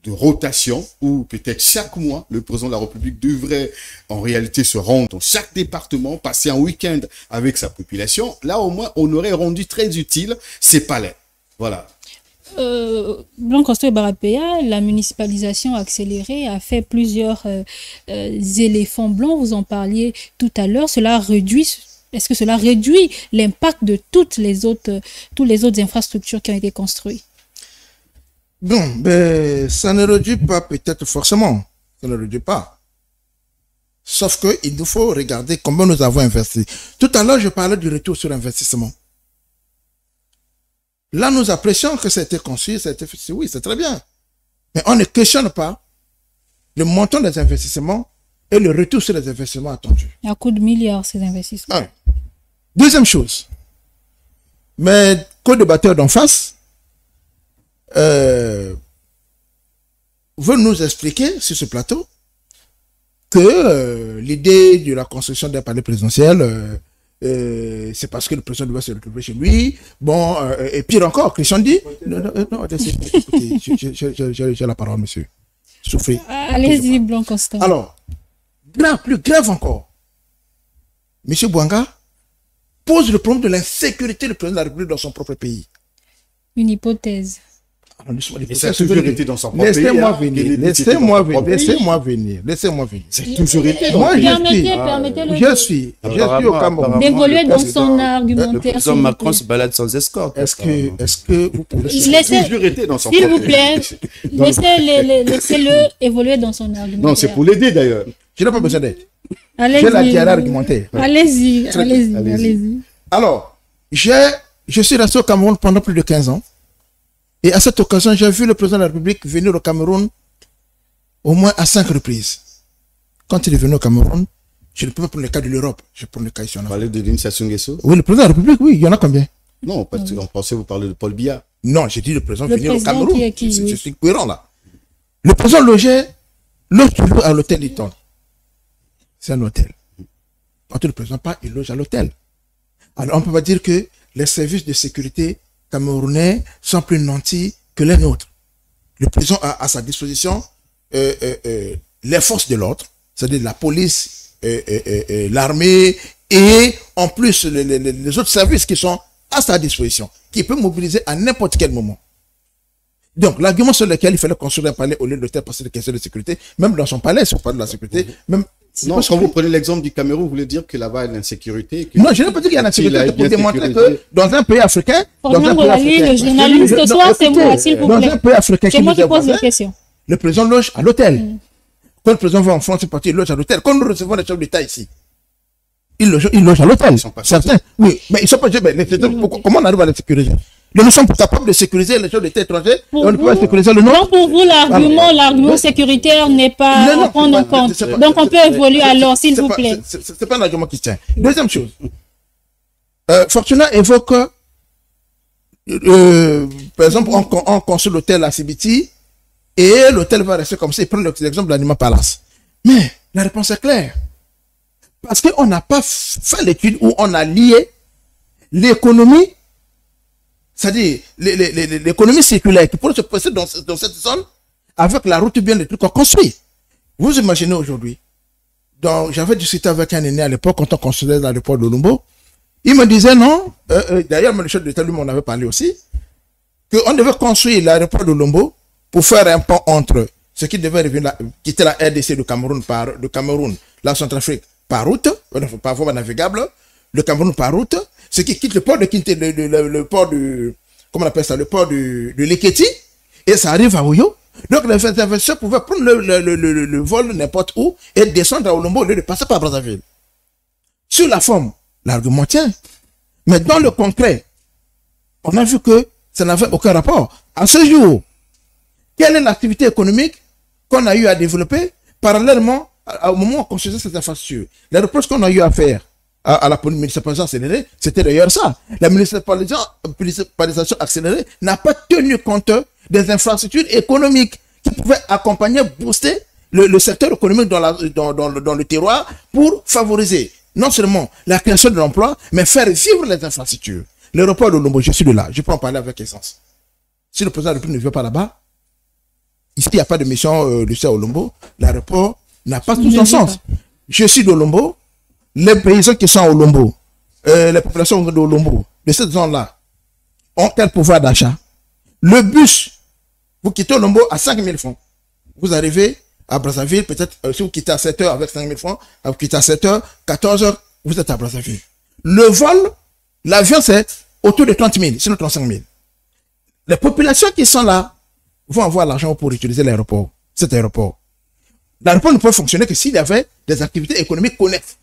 de rotation où peut-être chaque mois, le président de la République devrait en réalité se rendre dans chaque département, passer un week-end avec sa population. Là, au moins, on aurait rendu très utile ces palais. Voilà. Blanc Constant et Barapéa, la municipalisation accélérée a fait plusieurs éléphants blancs, vous en parliez tout à l'heure. Est-ce que cela réduit l'impact de toutes les autres infrastructures qui ont été construites? Bon, ben, ça ne réduit pas peut-être forcément. Ça ne réduit pas. Sauf qu'il nous faut regarder combien nous avons investi. Tout à l'heure, je parlais du retour sur investissement. Là, nous apprécions que ça a été conçu, ça a été fait. Oui, c'est très bien. Mais on ne questionne pas le montant des investissements et le retour sur les investissements attendus. À coup de milliards, ces investissements. Ouais. Deuxième chose. Mes co-débatteurs d'en face veulent nous expliquer sur ce plateau que l'idée de la construction d'un palais présidentiel, c'est parce que le président doit se retrouver chez lui. Bon, et pire encore, Christian dit... Non, écoutez, j'ai la parole, monsieur. Souffrez. Allez-y, Blanc Constant. Alors, plus grave encore, monsieur Bouanga pose le problème de l'insécurité du président de la République dans son propre pays. Une hypothèse. Et ça a toujours été dans son propre pays. Laissez-moi venir. C'est toujours été dans moi, Permettez-le. je suis au Cameroun. D'évoluer dans son argumentaire. Le président Macron se balade sans escorte. Est-ce que vous pouvez... toujours été dans son S'il propre vous plaît, laissez-le évoluer dans son argumentaire. Non, c'est pour l'aider d'ailleurs. Je n'ai pas besoin d'aide. Allez-y. J'ai la diarrhée argumentaire. Allez-y. Alors, je suis resté au Cameroun pendant plus de 15 ans. Et à cette occasion, j'ai vu le président de la République venir au Cameroun au moins à 5 reprises. Quand il est venu au Cameroun, je ne peux pas prendre le cas de l'Europe, je prends le cas ici en Afrique. Vous parlez de Denis Sassou Nguesso? Oui, le président de la République, oui, il y en a combien? Non, parce qu'on pensait vous parler de Paul Biya. Non, j'ai dit le président Le venir au président Cameroun. je suis cohérent là. Le président loge toujours à l'hôtel Hilton. C'est un hôtel. Quand le président part, il loge à l'hôtel. Alors on ne peut pas dire que les services de sécurité camerounais sont plus nantis que les nôtres. Le président a à sa disposition les forces de l'ordre, c'est-à-dire la police, l'armée et en plus les autres services qui sont à sa disposition, qui peut mobiliser à n'importe quel moment. Donc l'argument sur lequel il fallait construire un palais au lieu de l'hôtel parce que c'est des questions de sécurité, même dans son palais, si on parle de la sécurité, même... Non, quand vous prenez l'exemple du Cameroun, vous voulez dire que là-bas il y a l'insécurité. Non, je n'ai pas dit qu'il y a l'insécurité, c'est pour démontrer que dans un pays africain, le journaliste ce soir, c'est moi, s'il vous plaît. Dans un pays africain, c'est moi qui pose la question. Le président loge à l'hôtel. Quand le président va en France, c'est parti, il loge à l'hôtel. Quand nous recevons les chefs d'État ici, il loge à l'hôtel. Certains, oui, mais ils sont pas. Comment on arrive à les sécuriser? Nous sommes capables de sécuriser les choses de l'État étranger et on ne peut pas sécuriser le nôtre. Donc pour vous, l'argument sécuritaire n'est pas à prendre en compte. Donc on peut évoluer alors, s'il vous plaît. C'est pas un argument qui tient. Deuxième chose. Fortuna évoque, par exemple, on construit l'hôtel à Sibiti et l'hôtel va rester comme ça. Il prend l'exemple de l'Anima Palace. Mais la réponse est claire. Parce qu'on n'a pas fait l'étude où on a lié l'économie, c'est-à-dire l'économie circulaire qui pourrait se passer dans cette zone avec la route bien des trucs qu'on construit. Vous imaginez aujourd'hui, j'avais discuté avec un aîné à l'époque quand on construisait l'aéroport de Lombo. Il me disait non, d'ailleurs, le chef de l'État lui m'en avait parlé aussi, qu'on devait construire l'aéroport de Lombo pour faire un pont entre ce qui devait quitter la RDC du Cameroun, la Centrafrique par route, par voie navigable, le Cameroun par route, ce qui quitte le port de le port du, comment on appelle ça, le port de Leketi, et ça arrive à Oyo. Donc les investisseurs pouvaient prendre le vol n'importe où et descendre à Olombo au lieu de passer par Brazzaville. Sur la forme, l'argument tient. Mais dans le concret, on a vu que ça n'avait aucun rapport. À ce jour, quelle est l'activité économique qu'on a eu à développer parallèlement au moment où on construisait cette infrastructure? Les reproches qu'on a eu à faire à la municipalisation accélérée, c'était d'ailleurs ça. La municipalisation accélérée n'a pas tenu compte des infrastructures économiques qui pouvaient accompagner, booster le secteur économique dans le terroir pour favoriser non seulement la création de l'emploi, mais faire vivre les infrastructures. L'aéroport de Lombo, je suis de là, je peux en parler avec essence. Si le président de la République ne vient pas là-bas, ici il n'y a pas de mission de ça au Lombo, l'aéroport n'a pas tout son sens. Je suis de Lombo, les paysans qui sont au Lombo, les populations de Lombo, de cette zone-là, ont quel pouvoir d'achat? Le bus, vous quittez Lombo à 5 000 francs. Vous arrivez à Brazzaville, peut-être, si vous quittez à 7 heures avec 5 000 francs, vous quittez à 7 heures, 14 heures, vous êtes à Brazzaville. Le vol, l'avion, c'est autour de 30 000, sinon 35 000. Les populations qui sont là vont avoir l'argent pour utiliser l'aéroport, cet aéroport. L'aéroport ne peut fonctionner que s'il y avait des activités économiques connexes.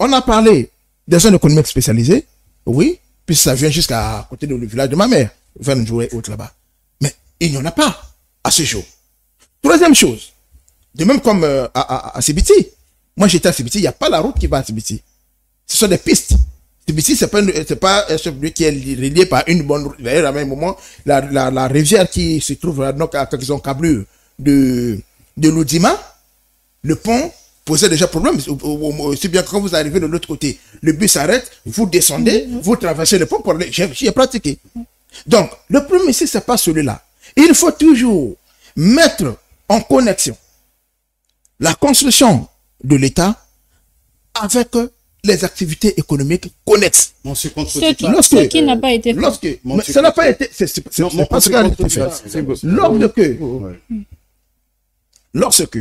On a parlé des zones économiques spécialisées, oui, puis ça vient jusqu'à côté du village de ma mère, vers une journée haute là-bas. Mais il n'y en a pas à ce jour. Troisième chose, de même comme à Sibiti. Moi j'étais à Sibiti, il n'y a pas la route qui va à Sibiti. Ce sont des pistes. Sibiti, c'est pas un chef qui est relié par une bonne route. D'ailleurs, à un moment, la rivière qui se trouve donc à quelques encablures de l'Oudima, le pont posait déjà problème. Aussi bien que quand vous arrivez de l'autre côté, le bus s'arrête, vous descendez, vous traversez le pont pour aller. J'y ai pratiqué. Donc, le premier ici, c'est pas celui-là. Il faut toujours mettre en connexion la construction de l'État avec les activités économiques connexes. Ce qui n'a pas été fait. Ça n'a pas été. C'est pas ce qui a été fait. Lorsque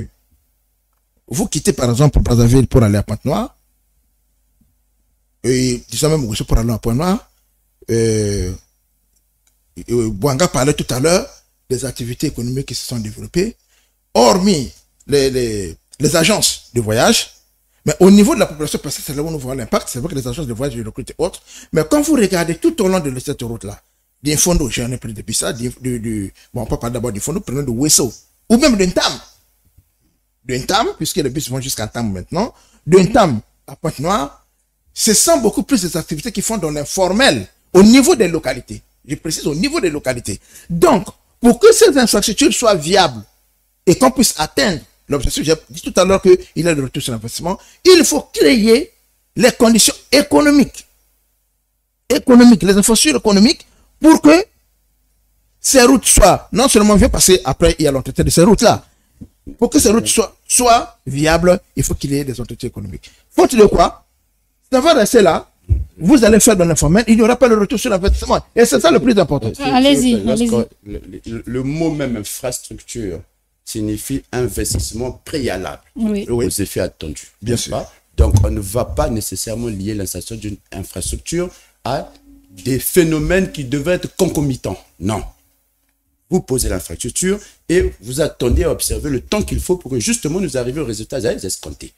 vous quittez par exemple Brazzaville pour aller à Pointe-Noire, et disons même pour aller à Pointe-Noire, Bouanga parlait tout à l'heure des activités économiques qui se sont développées, hormis les agences de voyage, mais au niveau de la population, parce que c'est là où nous voyons l'impact, c'est vrai que les agences de voyage, de recrutent et autres, mais quand vous regardez tout au long de cette route-là, des fonds, j'en ai pris depuis ça, bon, on peut parler d'abord du fonds, prenons de Wesso, ou même de Ntam, puisque les bus vont jusqu'à Ntam maintenant, de Ntam à Pointe-Noire, ce sont beaucoup plus des activités qui font dans l'informel, au niveau des localités. Je précise, au niveau des localités. Donc, pour que ces infrastructures soient viables et qu'on puisse atteindre l'objectif, j'ai dit tout à l'heure qu'il y a le retour sur l'investissement, il faut créer les conditions économiques, les infrastructures économiques, pour que ces routes soient, non seulement bien passer, après il y a l'entretien de ces routes-là, pour que ces routes soient viables, il faut qu'il y ait des entretiens économiques. Faute de quoi, ça va rester là, vous allez faire de l'informel, il n'y aura pas le retour sur l'investissement. Et c'est ça le plus important. Allez-y. Le mot même infrastructure signifie investissement préalable aux effets attendus. Bien sûr. Donc, on ne va pas nécessairement lier l'installation d'une infrastructure à des phénomènes qui devraient être concomitants. Non. Vous posez l'infrastructure et vous attendez à observer le temps qu'il faut pour que justement nous arrivions aux résultats escomptés.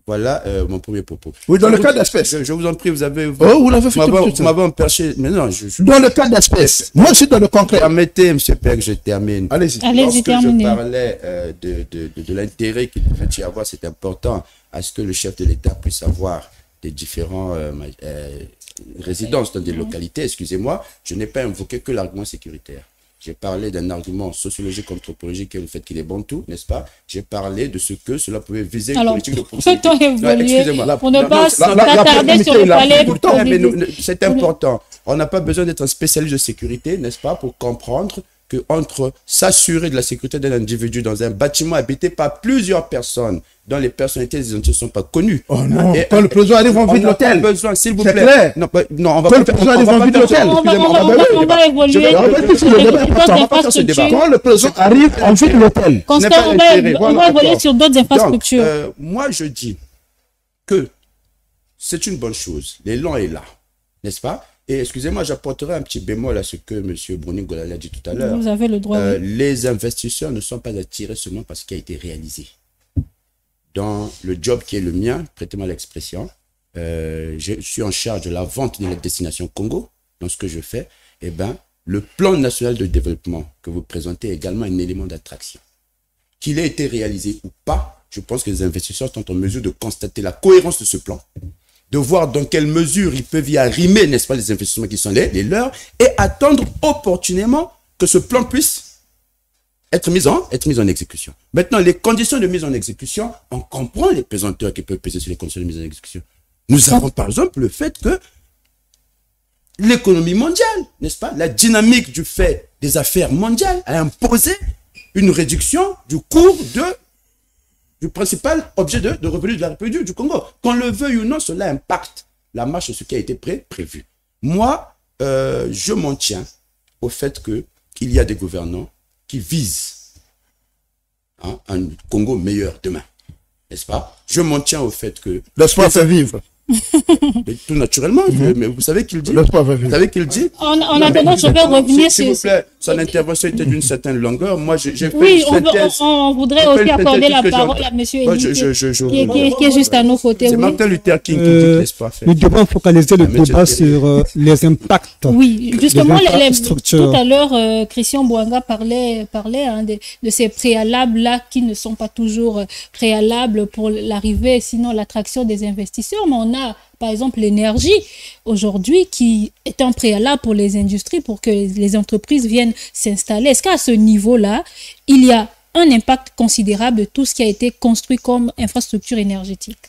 Voilà mon premier propos. Oui, dans le cas d'espèce. Je vous en prie, vous avez... Oh, vous l'avez fait tout de suite. Vous m'avez emperché. Mais non, Dans le cas d'espèce. Moi, je suis dans le concret. Permettez, M. Père, que je termine. Allez-y. Allez-y, Lorsque terminez. je parlais de l'intérêt qu'il peut y avoir, c'est important à ce que le chef de l'État puisse avoir des différents résidences dans des localités. Excusez-moi, je n'ai pas invoqué que l'argument sécuritaire. J'ai parlé d'un argument sociologique, anthropologique, qui est le fait qu'il est bantou, n'est-ce pas? J'ai parlé de ce que cela pouvait viser une Alors, politique de proximité. peut-on évoluer Excusez-moi. pour ne Non, pas non, s'attarder sur le palais pourtant, mais politique. c'est important. On n'a pas besoin d'être un spécialiste de sécurité, n'est-ce pas, pour comprendre que entre s'assurer de la sécurité d'un individu dans un bâtiment habité par plusieurs personnes, dont les personnalités des individus ne sont pas connues. Oh non, Et- quand le président arrive, on vide l'hôtel. besoin, s'il vous C'est plaît. clair. Non, non, on va Quand pas le président arrive, on vide l'hôtel. On va évoluer. Je vais- sur sur le les débat, autres on va pas faire ce débat. infrastructures. Quand le président arrive, on vide l'hôtel. Constant, pas on l'intérêt. va Voilà, évoluer d'accord. sur d'autres infrastructures. Donc, moi, je dis que c'est une bonne chose. L'élan est là, n'est-ce pas? Et excusez-moi, j'apporterai un petit bémol à ce que M. Bruni Golala a dit tout à l'heure. Vous avez le droit. Oui. Les investisseurs ne sont pas attirés seulement parce qu'il a été réalisé. Dans le job qui est le mien, prêtez-moi l'expression, je suis en charge de la vente de la destination Congo. Dans ce que je fais, eh ben, le plan national de développement que vous présentez est également un élément d'attraction. Qu'il ait été réalisé ou pas, je pense que les investisseurs sont en mesure de constater la cohérence de ce plan, de voir dans quelle mesure ils peuvent y arrimer, n'est-ce pas, les investissements qui sont les leurs, et attendre opportunément que ce plan puisse être mis en exécution. Maintenant, les conditions de mise en exécution, on comprend les pesanteurs qui peuvent peser sur les conditions de mise en exécution. Nous avons par exemple le fait que l'économie mondiale, n'est-ce pas, la dynamique du fait des affaires mondiales a imposé une réduction du cours du principal objet de revenu de la République du Congo. Qu'on le veuille ou non, cela impacte la marche de ce qui a été prévu. Moi, je m'en tiens au fait qu'il y a des gouvernants qui visent un Congo meilleur demain, n'est-ce pas? Je m'en tiens au fait que... L'espoir fait vivre. Mais tout naturellement, mais vous savez qu'il dit? L'espoir fait vivre. Vous savez qu'il dit? En attendant, je vais revenir S'il vous sur. plaît, son intervention était d'une certaine longueur. Moi, j'ai fait Oui, une synthèse. on voudrait J'ai fait aussi une accorder synthèse la que parole j'ai- à M. Moi, Elie, qui est juste à nos côtés. C'est Oui. Martin Luther King qui dit que l'espoir fait. Nous devons focaliser le Ah, mais débat c'est- sur les impacts. Oui, justement, des infrastructures. tout à l'heure, Christian Bouanga parlait de ces préalables-là qui ne sont pas toujours préalables pour l'arrivée, sinon l'attraction des investisseurs. Mais on a, par exemple, l'énergie aujourd'hui qui est un préalable pour les industries, pour que les entreprises viennent s'installer. Est-ce qu'à ce niveau-là, il y a un impact considérable de tout ce qui a été construit comme infrastructure énergétique?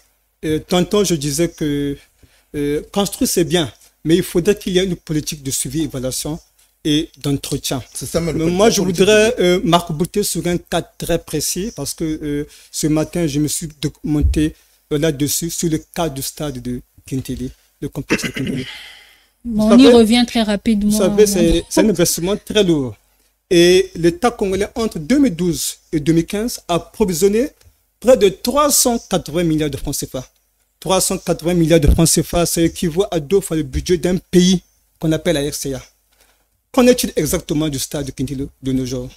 Tantôt, je disais que construire, c'est bien, mais il faudrait qu'il y ait une politique de suivi, évaluation et d'entretien. C'est ça, Mais moi, je voudrais m'arc-bouter sur un cas très précis parce que ce matin, je me suis documenté là-dessus sur le cas du stade de Kintili, le complexe de Kintili. On y revient très rapidement. Vous savez, c'est un investissement très lourd. Et l'État congolais, entre 2012 et 2015, a provisionné près de 380 milliards de francs CFA. 380 milliards de francs CFA, ça équivaut à 2 fois le budget d'un pays qu'on appelle la RCA. Qu'en est-il exactement du stade de Kintili de nos jours?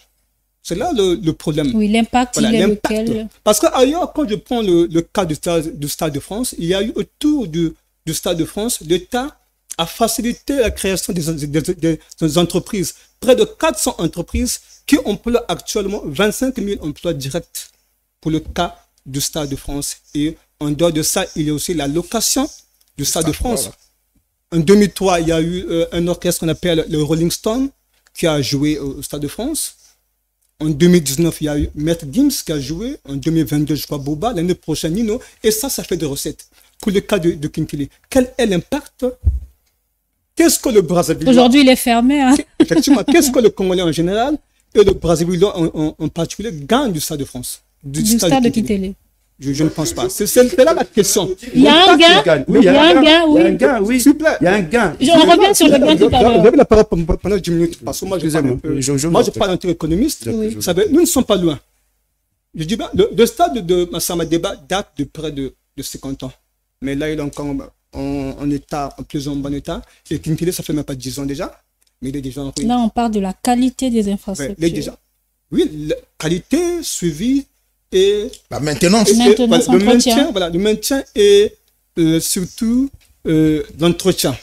C'est là le problème. Oui, l'impact, Voilà, il est l'impact. lequel? Parce qu'ailleurs, quand je prends le cas du Stade de France, il y a eu autour du Stade de France, l'État a facilité la création des entreprises. Près de 400 entreprises qui emploient actuellement 25 000 emplois directs pour le cas du Stade de France. Et en dehors de ça, il y a aussi la location du Stade de France. En 2003, il y a eu un orchestre qu'on appelle le Rolling Stone qui a joué au Stade de France. En 2019, il y a eu Maître Gims qui a joué. En 2022, je crois Boba. L'année prochaine, Nino. Et ça fait des recettes. Pour le cas de Kinkili, quel est l'impact? Qu'est-ce que le Brazzaville... Aujourd'hui, il est fermé. Hein? Effectivement, qu'est-ce que le Congolais en général et le Brazzaville en particulier gagnent du Stade de France? Du stade de Kintili. Je ne pense pas. C'est là la question. Il y a un gain. Oui, Il y a un gain, oui. Il y a un gain, oui. S'il vous plaît. Il y a un gain. On revient sur le gain tout à Vous l'heure. avez la parole pendant 10 minutes. Parce que moi, je parle un peu. Excusez-moi, Je parle en tant qu'économiste. Oui. Vous savez, nous ne sommes pas loin. Je dis bien, le stade de Massama Débat date de près de 50 ans. Mais là, il est encore en état, en plus en bon état. Et Kinkili, ça fait même pas 10 ans déjà. Mais il est déjà en ruine. Là, on parle de la qualité des Ouais, infrastructures. il est déjà. Oui, la qualité, suivi et La maintenance. Maintenance, voilà, entretien. le maintien et surtout l'entretien.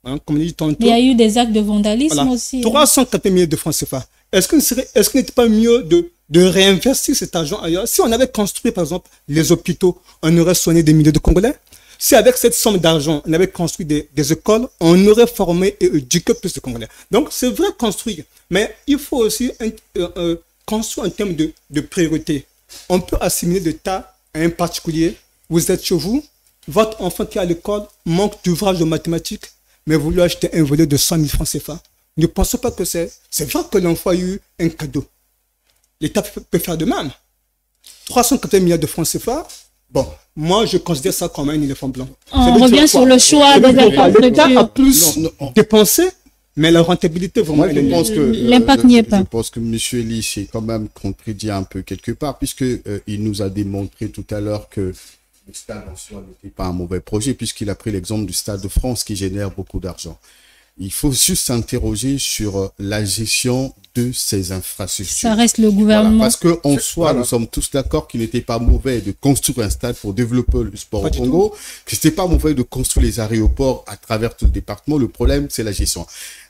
Hein, comme on dit tantôt. Il y a eu des actes de vandalisme Voilà. aussi. 380 millions de francs CFA. Est-ce qu'il n'était pas mieux de réinvestir cet argent ailleurs? Si on avait construit, par exemple, les hôpitaux, on aurait soigné des milliers de Congolais. Si avec cette somme d'argent, on avait construit des écoles, on aurait formé et éduqué plus de Congolais. Donc, c'est vrai construire, mais il faut aussi construire en termes de priorité. On peut assimiler de tas à un particulier. Vous êtes chez vous, votre enfant qui est à l'école manque d'ouvrage de mathématiques, mais vous lui achetez un volet de 100 000 francs CFA. Ne pensez pas que c'est vrai que l'enfant a eu un cadeau. L'État peut faire de même. 380 milliards de francs CFA, bon, moi je considère ça comme un éléphant blanc. On revient sur le choix des L'État a infrastructures. plus dépensé, mais la rentabilité vraiment elle est nulle. L'impact n'y est pas. Je pense que M. Elie s'est quand même contredit un peu quelque part, puisque il nous a démontré tout à l'heure que le stade en soi n'était pas un mauvais projet, puisqu'il a pris l'exemple du Stade de France qui génère beaucoup d'argent. Il faut juste s'interroger sur la gestion de ces infrastructures. Ça reste le gouvernement. Voilà, parce qu'en soi, nous sommes tous d'accord qu'il n'était pas mauvais de construire un stade pour développer le sport au Congo, que c'était pas mauvais de construire les aéroports à travers tout le département. Le problème, c'est la gestion.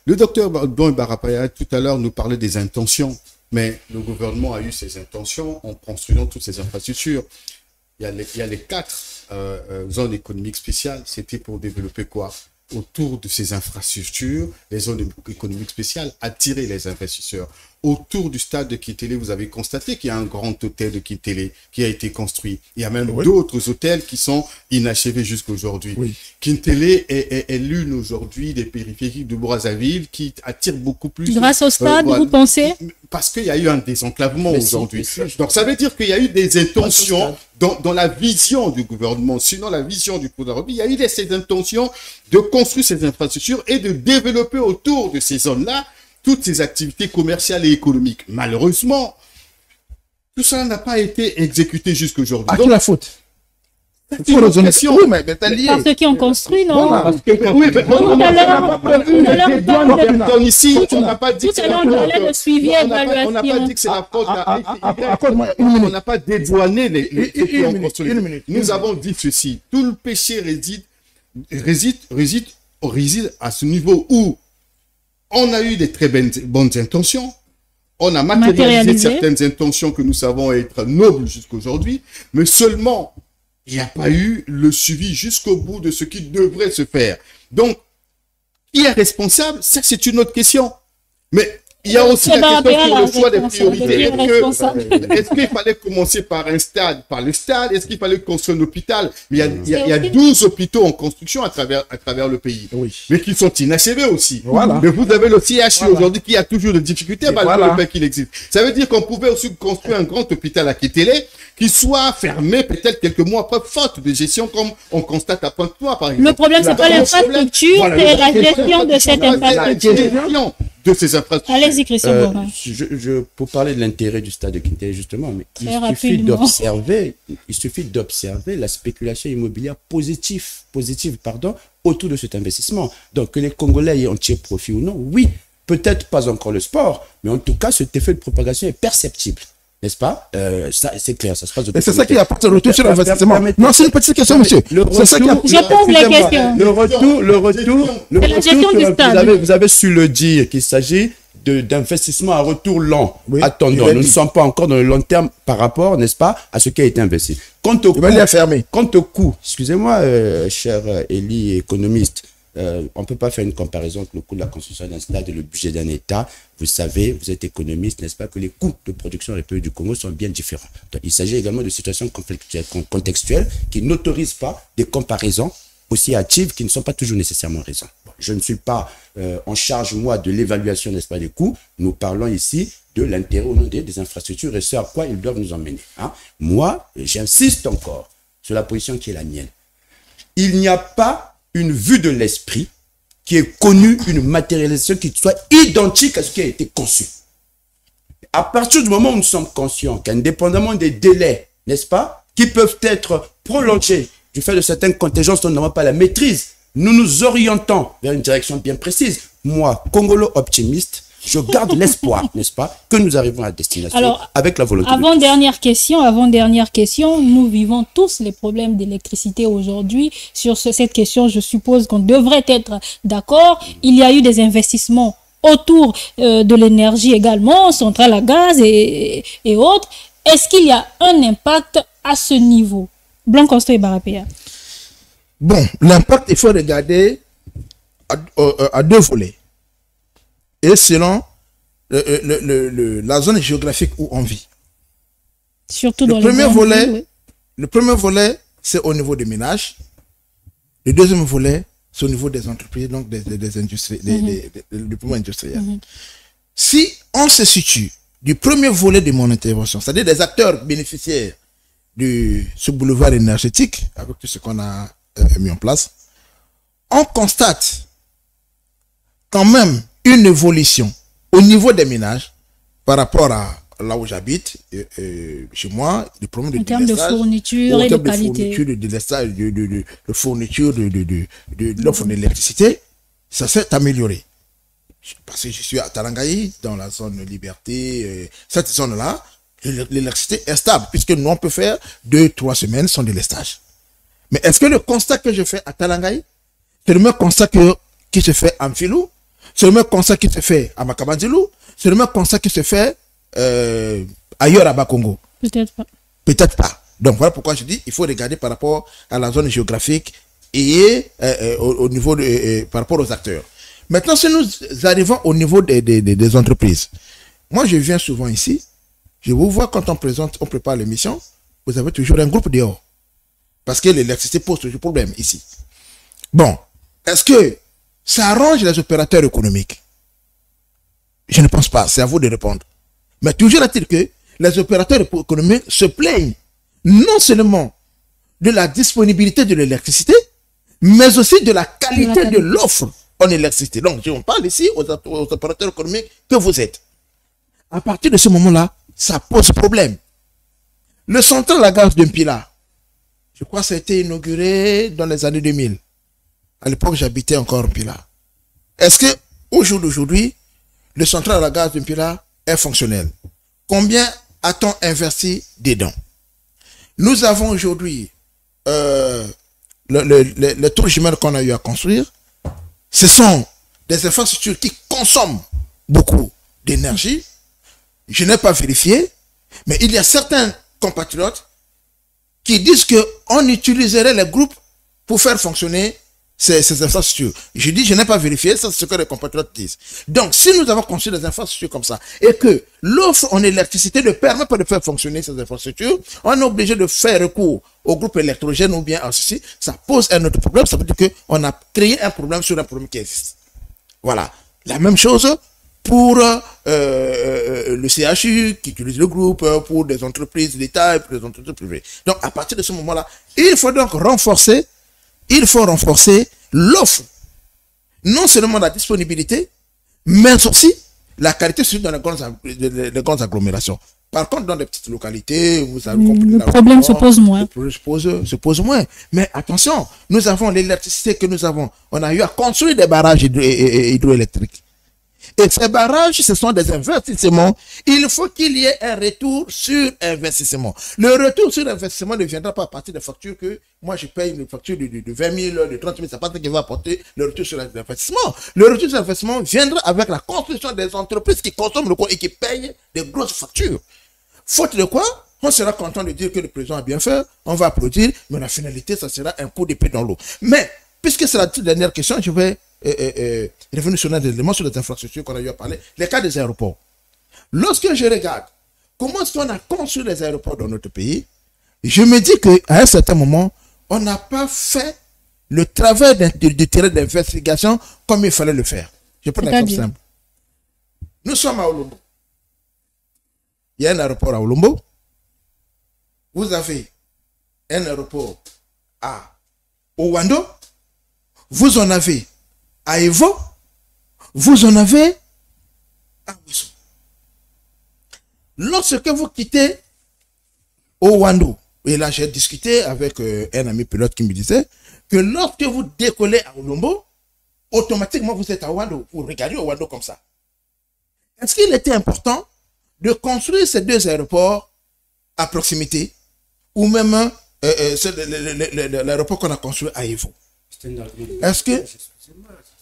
Le docteur Don Barapaya, tout à l'heure, nous parlait des intentions, mais le gouvernement a eu ses intentions en construisant toutes ces infrastructures. Il y a les 4 zones économiques spéciales. C'était pour développer quoi? Autour de ces infrastructures, les zones économiques spéciales, attirer les investisseurs. Autour du stade de Kitélé, vous avez constaté qu'il y a un grand hôtel de Kitélé qui a été construit. Il y a même d'autres hôtels qui sont inachevés jusqu'aujourd'hui. Oui. Kitélé est l'une aujourd'hui des périphériques de Brazzaville qui attire beaucoup plus. Grâce au stade, vous pensez? Parce qu'il y a eu un désenclavement aujourd'hui. Donc ça veut dire qu'il y a eu des intentions dans la vision du gouvernement, sinon la vision du gouvernement, il y a eu ces intentions de construire ces infrastructures et de développer autour de ces zones-là toutes ces activités commerciales et économiques. Malheureusement, tout ça n'a pas été exécuté jusqu'aujourd'hui. À qui la faute? C'est une autre question. Oui, mais t'as lié. Par ceux qui ont construit, non? Voilà. Oui, mais ici, on n'a pas dit que c'est la faute. On n'a pas dit que c'est la faute on n'a pas dédouané les qui ont construit. Nous avons dit ceci. Tout le péché réside à ce niveau où on a eu des très bonnes intentions. On a matérialisé certaines intentions que nous savons être nobles jusqu'aujourd'hui, mais seulement il n'y a pas eu le suivi jusqu'au bout de ce qui devrait se faire. Donc, qui est responsable? Ça, c'est une autre question. Mais il y a aussi la question sur le choix des priorités. Est-ce qu'il fallait commencer par un stade, par le stade? Est-ce qu'il fallait construire un hôpital? Mais il y a 12 hôpitaux en construction à travers le pays. Oui. Mais qui sont inachevés aussi. Voilà. Mais vous avez le CHU aujourd'hui qui a toujours des difficultés malgré le fait qu'il existe. Ça veut dire qu'on pouvait aussi construire un grand hôpital à Kitélé qui soit fermé peut-être quelques mois après, faute de gestion comme on constate à Pointe-Noire, par exemple. Le problème, c'est pas l'infrastructure, c'est la gestion de cette infrastructure. De ces infrastructures. Allez-y, Christian Morin. Pour parler de l'intérêt du stade de Kitélé, justement, mais il suffit d'observer la spéculation immobilière positive, autour de cet investissement. Donc, que les Congolais en tirent profit ou non, oui, peut-être pas encore le sport, mais en tout cas, cet effet de propagation est perceptible. N'est-ce pas? Ça, c'est clair, ça se passe de. Et c'est ça qui apporte le retour sur l'investissement. Non, c'est une petite question, monsieur. C'est ça qui apporte. Je pose les questions. Le retour. C'est la gestion du stade. Vous avez su le dire qu'il s'agit d'investissement à retour lent. Oui, attendons, nous ne sommes pas encore dans le long terme par rapport, n'est-ce pas, à ce qui a été investi. Quant au coût, excusez-moi, cher Elie, économiste, on ne peut pas faire une comparaison entre le coût de la construction d'un stade et le budget d'un État. Vous savez, vous êtes économiste, n'est-ce pas, que les coûts de production dans les pays du Congo sont bien différents. Donc, il s'agit également de situations contextuelles qui n'autorisent pas des comparaisons aussi hâtives qui ne sont pas toujours nécessairement raisons. Bon, je ne suis pas en charge, moi, de l'évaluation, n'est-ce pas, des coûts. Nous parlons ici de l'intérêt au nom des infrastructures et ce à quoi ils doivent nous emmener. Hein. Moi, j'insiste encore sur la position qui est la mienne. Il n'y a pas une vue de l'esprit qui est connue, une matérialisation qui soit identique à ce qui a été conçu. À partir du moment où nous sommes conscients qu'indépendamment des délais, n'est-ce pas, qui peuvent être prolongés du fait de certaines contingences dont nous n'avons pas la maîtrise, nous nous orientons vers une direction bien précise. Moi, Congolo optimiste, Je garde l'espoir, n'est-ce pas, que nous arrivons à destination. Alors, avec la volonté. Avant-dernière question, nous vivons tous les problèmes d'électricité aujourd'hui. Sur cette question, je suppose qu'on devrait être d'accord. Il y a eu des investissements autour de l'énergie également, centrales à gaz et autres. Est-ce qu'il y a un impact à ce niveau? Blanc Constant et Barapéa. Bon, l'impact, il faut regarder à deux volets. Et selon la zone géographique où on vit. Surtout dans le premier volet, c'est au niveau des ménages. Le deuxième volet, c'est au niveau des entreprises, donc des industries, du premier industriel. Si on se situe du premier volet de mon intervention, c'est-à-dire des acteurs bénéficiaires de ce boulevard énergétique, avec tout ce qu'on a mis en place, on constate quand même une évolution au niveau des ménages par rapport à là où j'habite, chez moi, les problèmes en termes de fourniture et de qualité. De fourniture de l'offre d'électricité, ça s'est amélioré. Parce que je suis à Talangaï, dans la zone liberté, cette zone-là, l'électricité est stable, puisque nous, on peut faire 2-3 semaines sans délestage. Mais est-ce que le constat que je fais à Talangaï, c'est le même constat qui se fait à Mfilou? C'est le même constat qui se fait à Makabandilou? C'est le même constat qui se fait ailleurs à Bakongo? Peut-être pas. Peut-être pas. Donc voilà pourquoi je dis il faut regarder par rapport à la zone géographique et au niveau par rapport aux acteurs. Maintenant, si nous arrivons au niveau des entreprises, moi je viens souvent ici, je vous vois quand on prépare l'émission, vous avez toujours un groupe dehors. Parce que l'électricité pose toujours problème ici. Bon, est-ce que ça arrange les opérateurs économiques? Je ne pense pas, c'est à vous de répondre. Mais toujours est-il que les opérateurs économiques se plaignent non seulement de la disponibilité de l'électricité, mais aussi de la qualité de l'offre en électricité. Donc, on parle ici aux opérateurs économiques que vous êtes. À partir de ce moment-là, ça pose problème. Le central à gaz de Mpila, je crois que ça a été inauguré dans les années 2000. À l'époque, j'habitais encore Mpila. Est-ce que au jour d'aujourd'hui, le central à gaz de Mpila est fonctionnel? Combien a-t-on investi dedans? Nous avons aujourd'hui les tours jumelles qu'on a eu à construire. Ce sont des infrastructures qui consomment beaucoup d'énergie. Je n'ai pas vérifié, mais il y a certains compatriotes qui disent qu'on utiliserait les groupes pour faire fonctionner ces infrastructures. Je dis, je n'ai pas vérifié, ça c'est ce que les compatriotes disent. Donc, si nous avons construit des infrastructures comme ça, et que l'offre en électricité ne permet pas de faire fonctionner ces infrastructures, on est obligé de faire recours au groupe électrogène ou bien à ceci, ça pose un autre problème, ça veut dire qu'on a créé un problème sur un problème qui existe. Voilà. La même chose pour le CHU qui utilise le groupe, pour des entreprises d'État et pour des entreprises privées. Donc, à partir de ce moment-là, il faut donc renforcer l'offre. Non seulement la disponibilité, mais aussi la qualité dans les grandes agglomérations. Par contre, dans les petites localités, vous avez compris. Le problème se pose moins. Se pose moins. Mais attention, nous avons l'électricité que nous avmes. On a eu à construire des barrages hydroélectriques. Et ces barrages, ce sont des investissements. Il faut qu'il y ait un retour sur investissement. Le retour sur investissement ne viendra pas à partir des factures que moi je paye une facture de 20 000, de 30 000. C'est pas ça qui va apporter le retour sur l'investissement. Le retour sur l'investissement viendra avec la construction des entreprises qui consomment le quoi et qui payent des grosses factures. Faute de quoi, on sera content de dire que le président a bien fait, on va applaudir, mais la finalité, ça sera un coup d'épée dans l'eau. Mais, puisque c'est la toute dernière question, je vais revenir sur un élément sur les infrastructures qu'on a eu à parler, les cas des aéroports. Lorsque je regarde comment est-ce qu'on a conçu les aéroports dans notre pays, je me dis qu'à un certain moment, on n'a pas fait le travail de terrain d'investigation comme il fallait le faire. Je prends un exemple simple. Nous sommes à Olombo. Il y a un aéroport à Olombo. Vous avez un aéroport à Owando. Vous en avez à Evo. Vous en avez à Ouissou. Lorsque vous quittez Owando, et là j'ai discuté avec un ami pilote qui me disait que lorsque vous décollez à Olombo, automatiquement vous êtes à Owando. Vous regardez Owando comme ça. est-ce qu'il était important de construire ces deux aéroports à proximité ou même l'aéroport qu'on a construit à Evo? Est-ce que...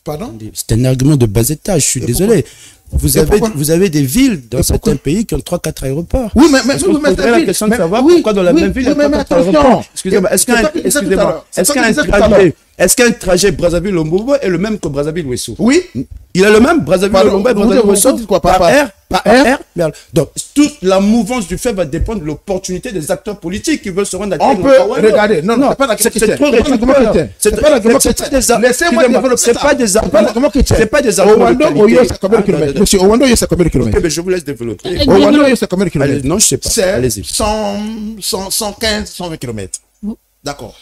Pardon? C'est un argument de bas étage, je suis désolé. Vous avez des villes dans certains pays qui ont 3-4 aéroports. Oui, mais la question de savoir pourquoi dans la même ville il y a 3-4 aéroports. Excusez-moi, est-ce qu'un trajet Brazzaville-Lombobo est le même que Brazzaville-Ouesso? Oui. Il a le même Brazzaville-Lombobo et Brazzaville-Ouesso par air? Merde. Donc, toute la mouvance du fait va dépendre de l'opportunité des acteurs politiques qui veulent se rendre à On peut regarder. Non, c'est pas la question. C'est trop réducteur. C'est pas l'argument chrétien. Laissez-moi développer ça. C'est pas l'argument chrétien. C'est pas des arguments de qualité. C'est combien de kilomètres? Monsieur, au Wando, c'est combien de kilomètres? Je vous laisse développer. Au Wando, c'est combien de kilomètres? Non, je sais pas. C'est 115, 120 kilomètres. D'accord.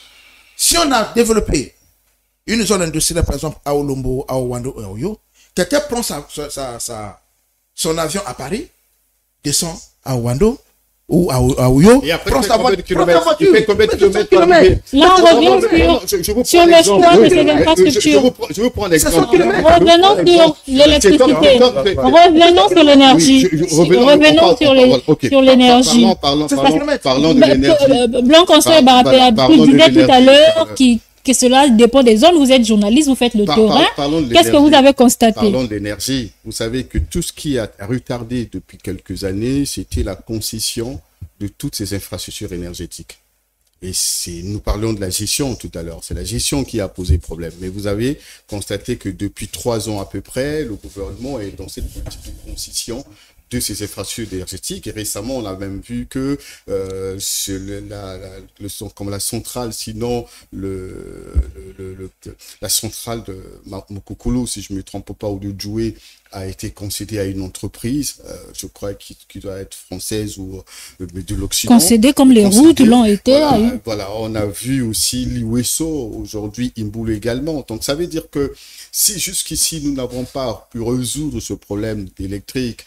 Si on a développé une zone industrielle, par exemple, à Olombo, à Wando, à Oyo, quelqu'un prend son avion à Paris, descend à Wando ou à Oyo, prend sa voiture. Il fait combien de kilomètres? Là, on revient sur le choix de ces infrastructures. Je vous prends l'exemple. Revenons sur l'électricité. Revenons sur l'énergie. Revenons sur l'énergie. Parlons de l'énergie. Blanc-Conseil Barapéa, vous disiez tout à l'heure que cela dépend des zones. Vous êtes journaliste, vous faites le terrain. Qu'est-ce que vous avez constaté? Parlons de l'énergie. Vous savez que tout ce qui a retardé depuis quelques années, c'était la concession de toutes ces infrastructures énergétiques. Et nous parlions de la gestion tout à l'heure. C'est la gestion qui a posé problème. Mais vous avez constaté que depuis 3 ans à peu près, le gouvernement est dans cette politique de concession de ces infrastructures énergétiques. Et récemment, on a même vu que comme la centrale, sinon la centrale de Mokokolo, si je ne me trompe pas, ou de Djoué, a été concédée à une entreprise, je crois, qui doit être française ou de l'Occident. Concédée comme les routes l'ont été. Voilà, on a vu aussi Liwesso, aujourd'hui Imboulou également. Donc ça veut dire que si jusqu'ici nous n'avons pas pu résoudre ce problème électrique,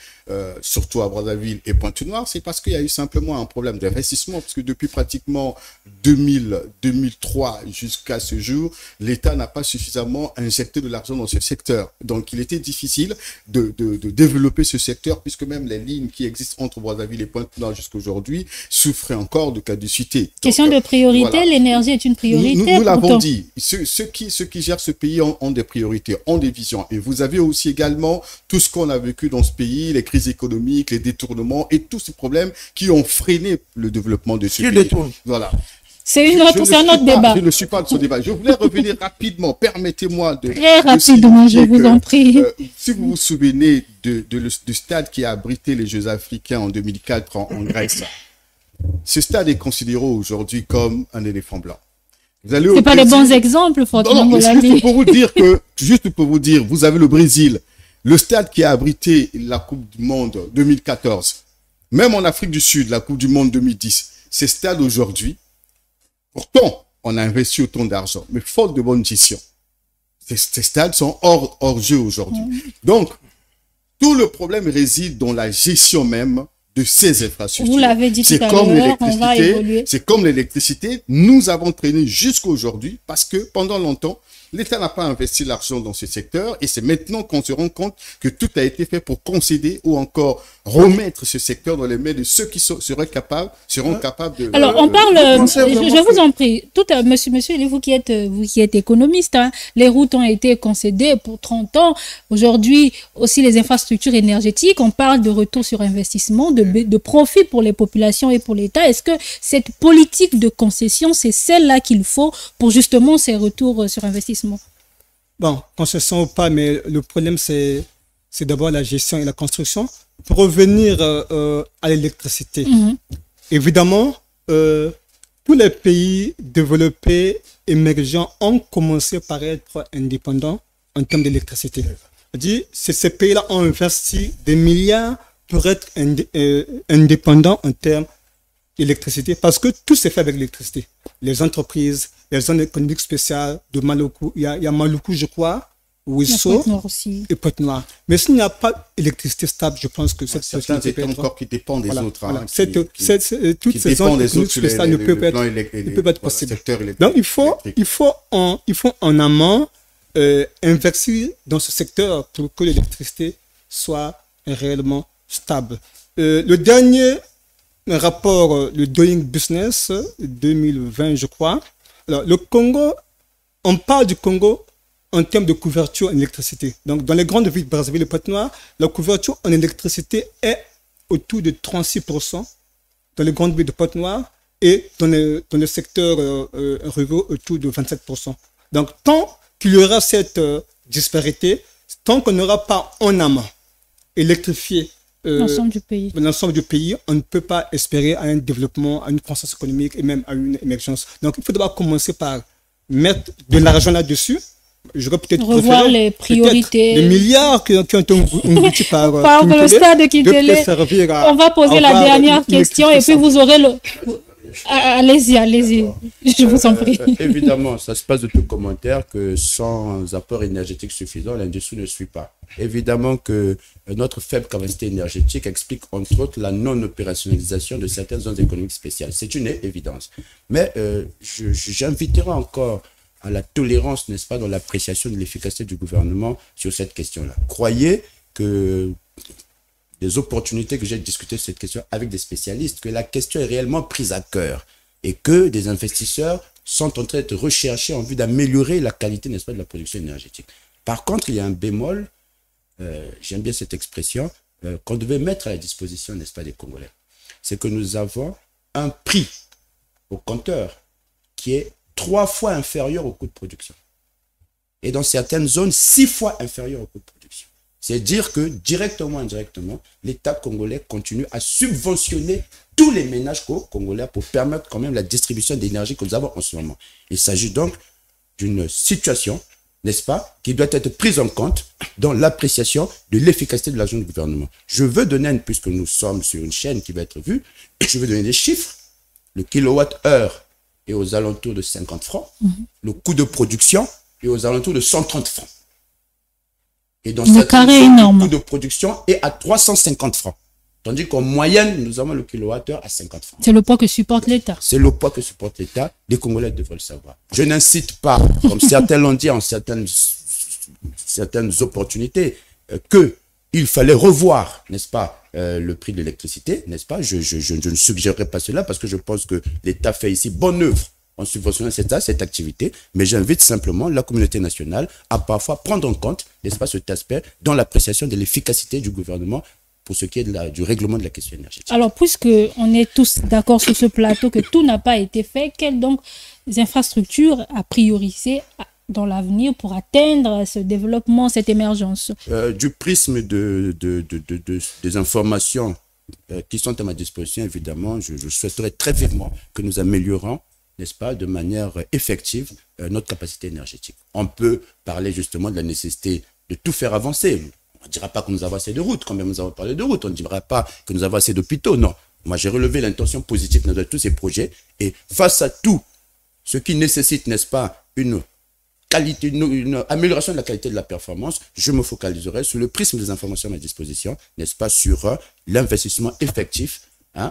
surtout à Brazzaville et Pointe-Noire, c'est parce qu'il y a eu simplement un problème d'investissement, parce que depuis pratiquement 2003 jusqu'à ce jour, l'État n'a pas suffisamment injecté de l'argent dans ce secteur. Donc il était difficile de développer ce secteur, puisque même les lignes qui existent entre Brazzaville et Pointe-Noire jusqu'aujourd'hui souffraient encore de caducité. Question de priorité, voilà. L'énergie est une priorité. Nous l'avons dit, ceux qui gèrent ce pays ont des priorités, ont des visions. Et vous avez aussi également tout ce qu'on a vécu dans ce pays, les crises économiques, les détournements et tous ces problèmes qui ont freiné le développement de ce pays. Voilà. C'est un autre débat. Je ne suis pas de ce débat. Je voulais revenir rapidement. Permettez-moi de... Très rapidement, je vous en prie. Si vous vous souvenez du stade qui a abrité les Jeux africains en 2004 en Grèce, ce stade est considéré aujourd'hui comme un éléphant blanc. C'est pas les bons exemples, Fortuna Bolali. Juste pour vous dire, vous avez le Brésil, le stade qui a abrité la Coupe du Monde 2014, même en Afrique du Sud, la Coupe du Monde 2010, ces stades aujourd'hui, pourtant, on a investi autant d'argent, mais faute de bonne gestion. Ces stades sont hors jeu aujourd'hui. Donc, tout le problème réside dans la gestion même de ces infrastructures. Vous l'avez dit tout à l'heure, on va évoluer. C'est comme l'électricité. Nous avons traîné jusqu'à aujourd'hui parce que pendant longtemps, l'État n'a pas investi l'argent dans ce secteur et c'est maintenant qu'on se rend compte que tout a été fait pour concéder ou encore remettre ce secteur dans les mains de ceux qui seront capables de... Alors, on parle, je vous en prie, monsieur, vous qui êtes économiste, hein, les routes ont été concédées pour 30 ans. Aujourd'hui, aussi les infrastructures énergétiques, on parle de retour sur investissement, de profit pour les populations et pour l'État. Est-ce que cette politique de concession, c'est celle-là qu'il faut pour justement ces retours sur investissement? Bon, concession ou pas, mais le problème, c'est d'abord la gestion et la construction. Pour revenir à l'électricité, évidemment, tous les pays développés, émergents, ont commencé par être indépendants en termes d'électricité. C'est-à-dire, ces pays-là ont investi des milliards pour être indépendants en termes d'électricité, parce que tout s'est fait avec l'électricité. Les entreprises, les zones économiques spéciales de Maluku, il y a Maluku, je crois, Ouesso et Pointe-Noire. Mais s'il n'y a pas d'électricité stable, je pense que cette société peut être encore qui dépend des autres. Voilà. Toutes ces zones économiques spéciales ne peuvent pas être possibles. Donc il faut en amont investir dans ce secteur pour que l'électricité soit est réellement stable. Le dernier rapport, le Doing Business 2020, je crois. Alors, le Congo, on parle du Congo en termes de couverture en électricité. Donc, dans les grandes villes, Brazzaville et Pointe-Noire, la couverture en électricité est autour de 36% dans les grandes villes de Pointe-Noire et dans le secteur ruraux autour de 27%. Donc, tant qu'il y aura cette disparité, tant qu'on n'aura pas en amont électrifié l'ensemble du pays, on ne peut pas espérer à un développement, à une croissance économique et même à une émergence. Donc, il faut d'abord commencer par mettre de l'argent là-dessus. J'aurais peut-être revoir les priorités. Les milliards qui ont été engloutis par le stade Kitele. On va poser la dernière question et puis vous aurez le... Allez-y, je vous en prie. Évidemment, ça se passe de tout commentaire que sans apport énergétique suffisant, l'industrie ne suit pas. Évidemment que notre faible capacité énergétique explique entre autres la non-opérationnalisation de certaines zones économiques spéciales. C'est une évidence. Mais j'inviterai encore à la tolérance, n'est-ce pas, dans l'appréciation de l'efficacité du gouvernement sur cette question-là. Croyez que des opportunités que j'ai discuté cette question avec des spécialistes, que la question est réellement prise à cœur et que des investisseurs sont en train d'être recherchés en vue d'améliorer la qualité, n'est-ce pas, de la production énergétique. Par contre, il y a un bémol, j'aime bien cette expression, qu'on devait mettre à la disposition, n'est-ce pas, des Congolais. C'est que nous avons un prix au compteur qui est 3 fois inférieur au coût de production. Et dans certaines zones, 6 fois inférieur au coût de production. C'est dire que, directement ou indirectement, l'État congolais continue à subventionner tous les ménages congolais pour permettre quand même la distribution d'énergie que nous avons en ce moment. Il s'agit donc d'une situation, n'est-ce pas, qui doit être prise en compte dans l'appréciation de l'efficacité de l'action du gouvernement. Je veux donner, puisque nous sommes sur une chaîne qui va être vue, je veux donner des chiffres. Le kilowatt-heure est aux alentours de 50 francs. Le coût de production est aux alentours de 130 francs. Et dans cette zone, le coût de production est à 350 francs. Tandis qu'en moyenne, nous avons le kilowattheure à 50 francs. C'est le poids que supporte l'État. C'est le poids que supporte l'État. Les Congolais devraient le savoir. Je n'incite pas, comme certains l'ont dit en certaines opportunités, qu'il fallait revoir, n'est-ce pas, le prix de l'électricité, n'est-ce pas. Je ne suggérerai pas cela parce que je pense que l'État fait ici bonne œuvre en subventionnant cette activité, mais j'invite simplement la communauté nationale à parfois prendre en compte, n'est-ce pas, cet aspect dans l'appréciation de l'efficacité du gouvernement pour ce qui est du règlement de la question énergétique. Alors, puisque on est tous d'accord sur ce plateau que tout n'a pas été fait, quelles donc les infrastructures à prioriser dans l'avenir pour atteindre ce développement, cette émergence? Du prisme des informations qui sont à ma disposition, évidemment, je souhaiterais très vivement que nous améliorons, n'est-ce pas, de manière effective, notre capacité énergétique. On peut parler justement de la nécessité de tout faire avancer. On ne dira pas que nous avons assez de routes, quand même nous avons parlé de routes. On ne dira pas que nous avons assez d'hôpitaux, non. Moi, j'ai relevé l'intention positive de tous ces projets. Et face à tout ce qui nécessite, n'est-ce pas, une amélioration de la qualité de la performance, je me focaliserai sur le prisme des informations à ma disposition, n'est-ce pas, sur l'investissement effectif,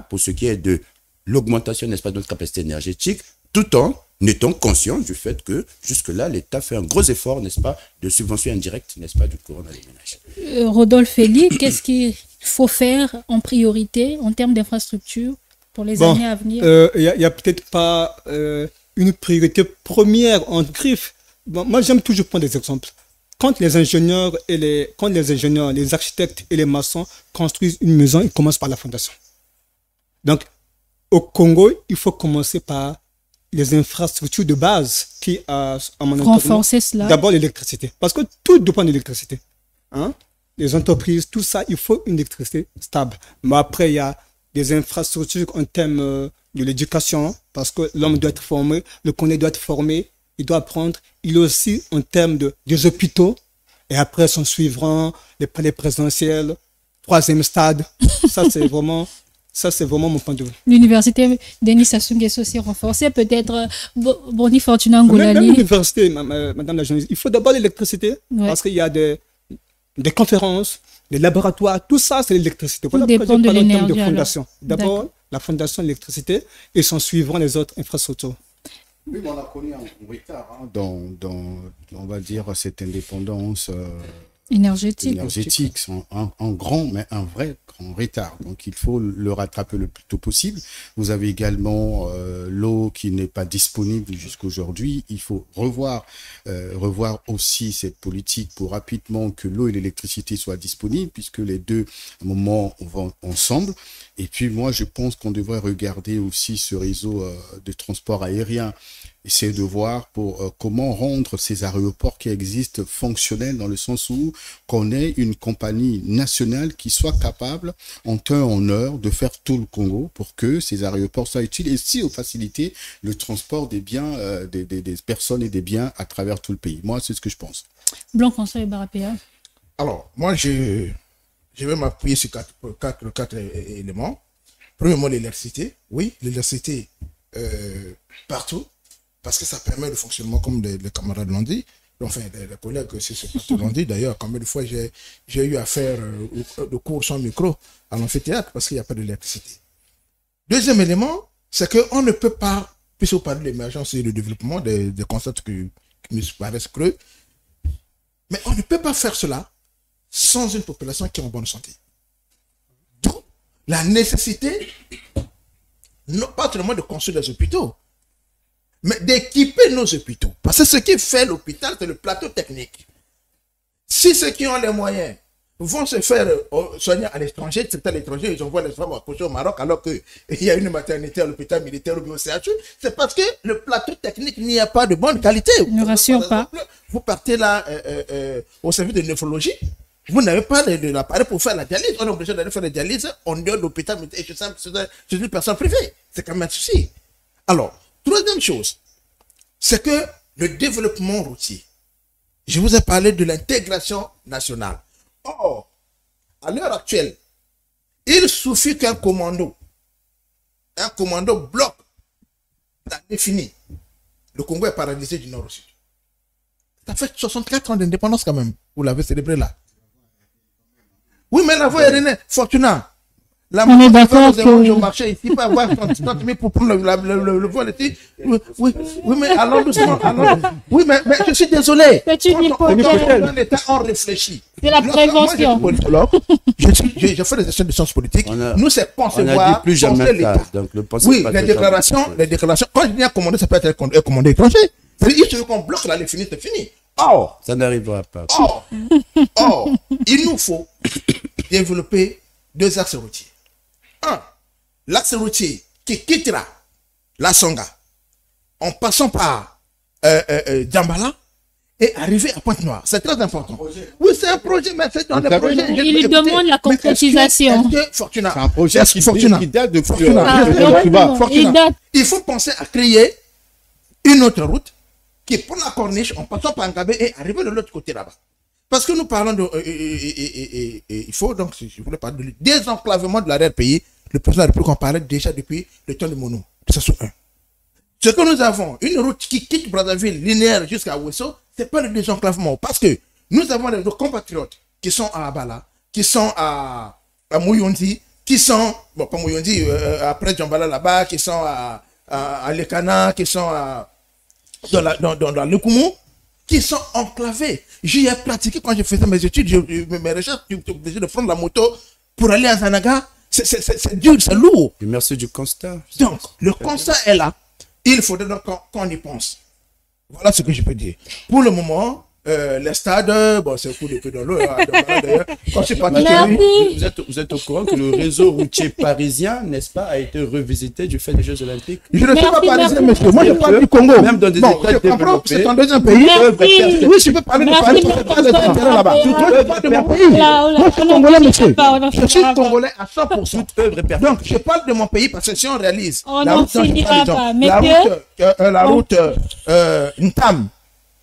pour ce qui est de l'augmentation, n'est-ce pas, de notre capacité énergétique, tout en étant conscient du fait que, jusque-là, l'État fait un gros effort, n'est-ce pas, de subvention indirecte, n'est-ce pas, du courant dans les ménages. Rodolphe Elie, qu'est-ce qu'il faut faire en priorité en termes d'infrastructures pour les années à venir? Il n'y a peut-être pas une priorité première en griffe. Bon, moi, j'aime toujours prendre des exemples. Quand les ingénieurs, les architectes et les maçons construisent une maison, ils commencent par la fondation. Donc, au Congo, il faut commencer par les infrastructures de base qui, à mon avis, renforcer cela. D'abord l'électricité. Parce que tout dépend de l'électricité. Les entreprises, tout ça, il faut une électricité stable. Mais après, il y a des infrastructures en termes de l'éducation, parce que l'homme doit être formé, le Congolais doit être formé, il doit apprendre. Il est aussi en termes des hôpitaux. Et après, s'en suivront les palais présidentiels, 3e stade. Ça, c'est vraiment mon point de vue. L'université Denis Sassou Nguesso aussi renforcée, peut-être Boni Fortuna Ngolani. Même l'université, madame la journaliste, il faut d'abord l'électricité, parce qu'il y a des conférences, des laboratoires, tout ça, c'est l'électricité. Tout dépend de l'énergie. D'abord, la fondation de l'électricité et s'en suivront les autres infrastructures. Oui, mais on a connu un retard dans, on va dire, cette indépendance énergétique sont en grand, mais un vrai grand retard. Donc, il faut le rattraper le plus tôt possible. Vous avez également l'eau qui n'est pas disponible jusqu'aujourd'hui. Il faut revoir aussi cette politique pour rapidement que l'eau et l'électricité soient disponibles, puisque les deux, à un moment, vont ensemble. Et puis, moi, je pense qu'on devrait regarder aussi ce réseau de transport aérien, essayer de voir pour comment rendre ces aéroports qui existent fonctionnels, dans le sens où qu'on ait une compagnie nationale qui soit capable en temps en heure de faire tout le Congo pour que ces aéroports soient utiles et aussi faciliter le transport des biens, des personnes et des biens à travers tout le pays. Moi, c'est ce que je pense. Blanc-Constant et Barapéa. Alors, moi, je vais m'appuyer sur quatre éléments. Premièrement, l'électricité. Oui, l'électricité partout, parce que ça permet le fonctionnement, comme les camarades l'ont dit, enfin les collègues sur ce plateau l'ont dit. D'ailleurs, combien de fois j'ai eu à faire de cours sans micro à l'amphithéâtre parce qu'il n'y a pas d'électricité. Deuxième élément, c'est qu'on ne peut pas, puisqu'on parle de l'émergence et du développement, des concepts qui nous paraissent creux, mais on ne peut pas faire cela sans une population qui est en bonne santé. Donc, la nécessité, non pas seulement de construire des hôpitaux, mais d'équiper nos hôpitaux. Parce que ce qui fait l'hôpital, c'est le plateau technique. Si ceux qui ont les moyens vont se faire soigner à l'étranger, c'est à l'étranger, ils envoient les femmes accoucher au Maroc alors qu'il y a une maternité à l'hôpital militaire ou au CHU, c'est parce que le plateau technique n'y a pas de bonne qualité. Ne rassure pas. Vous partez là au service de néphrologie, vous n'avez pas de l'appareil pour faire la dialyse. On est obligé d'aller faire la dialyse, on est à l'hôpital militaire chez une personne privée. C'est quand même un souci. Alors, troisième chose, c'est que le développement routier, je vous ai parlé de l'intégration nationale. Or, à l'heure actuelle, il suffit qu'un commando bloque la définie. Le Congo est paralysé du nord au sud. Ça fait 64 ans d'indépendance quand même. Vous l'avez célébré là. Oui, mais la voie aérienne, Fortuna. On est d'accord que... au marché ici, pas avoir 30 000 pour prendre le vol ici. Oui, mais alors doucement. Oui, mais je suis désolé. C'est une hypothèse. On réfléchit. C'est la prévention. Moi, je fais des études de sciences politiques. Nous, c'est concevoir. On a dit plus jamais ça. Donc, oui, les déclarations. Quand je dis un commandé, ça peut être un commandé étranger. C'est-à-dire qu'il faut qu'on bloque là, c'est fini. Or, ça n'arrivera pas. Or, il nous faut développer deux axes routiers. Un, l'axe routier qui quittera la Songa en passant par Djambala et arriver à Pointe-Noire. C'est très important. Oui, c'est un projet, mais c'est dans le projet. Il demande la concrétisation. C'est un projet qui date de Fortuna. Il faut penser à créer une autre route qui prend la corniche en passant par Ngabé et arriver de l'autre côté là-bas. Parce que nous parlons de... il faut donc, si je voulais parler de désenclavement de l'arrière-pays, le président de la République en parlait déjà depuis le temps de Mono. Ça soit un. Ce que nous avons, une route qui quitte Brazzaville linéaire jusqu'à Ouesso, ce n'est pas le désenclavement. Parce que nous avons nos compatriotes qui sont à Abala, qui sont à Mouyondi, qui sont, bon, pas Mouyondi, après Djambala là-bas, qui sont à Lekana, qui sont dans le Koumou, qui sont enclavés. J'y ai pratiqué quand je faisais mes études, mes recherches, j'étais obligé de prendre la moto pour aller à Zanaga. C'est dur, c'est lourd. Et merci du constat. Donc, le constat est là. Il faudrait donc qu'on y pense. Voilà ce que je peux dire. Pour le moment, les stades, bon, c'est un coup de peu dans l'eau. Quand c'est parti, vous êtes au courant que le réseau routier parisien, n'est-ce pas, a été revisité du fait des Jeux Olympiques? Je ne suis pas parisien, monsieur. Moi, je parle du Congo. Même dans des États développés. C'est un deuxième pays. Oui, je peux parler de Paris. Je ne peux pas des intérêts là-bas. Moi, je parle de mon pays. Moi, je suis congolais, monsieur. Je suis congolais à 100%. Donc, je parle de mon pays parce que si on réalise la route Ntam,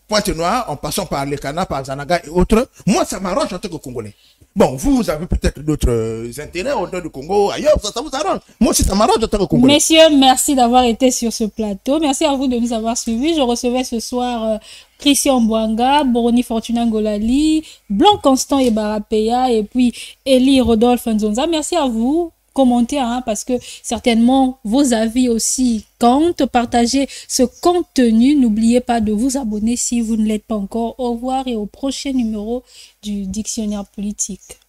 Pointe-Noire, en passant par Lekana, par Zanaga et autres, moi, ça m'arrange en tant que Congolais. Bon, vous avez peut-être d'autres intérêts au nord du Congo, ailleurs, ça vous arrange. Moi aussi, ça m'arrange en tant que Congolais. Messieurs, merci d'avoir été sur ce plateau. Merci à vous de nous avoir suivis. Je recevais ce soir Christian Mbouanga, Boroni Fortuna Ngolali, Blanc Constant et Barapéa, et puis Elie Rodolphe Nzonza. Merci à vous. commentaires, hein, parce que certainement vos avis aussi comptent. Partagez ce contenu. N'oubliez pas de vous abonner si vous ne l'êtes pas encore. Au revoir et au prochain numéro du Dictionnaire politique.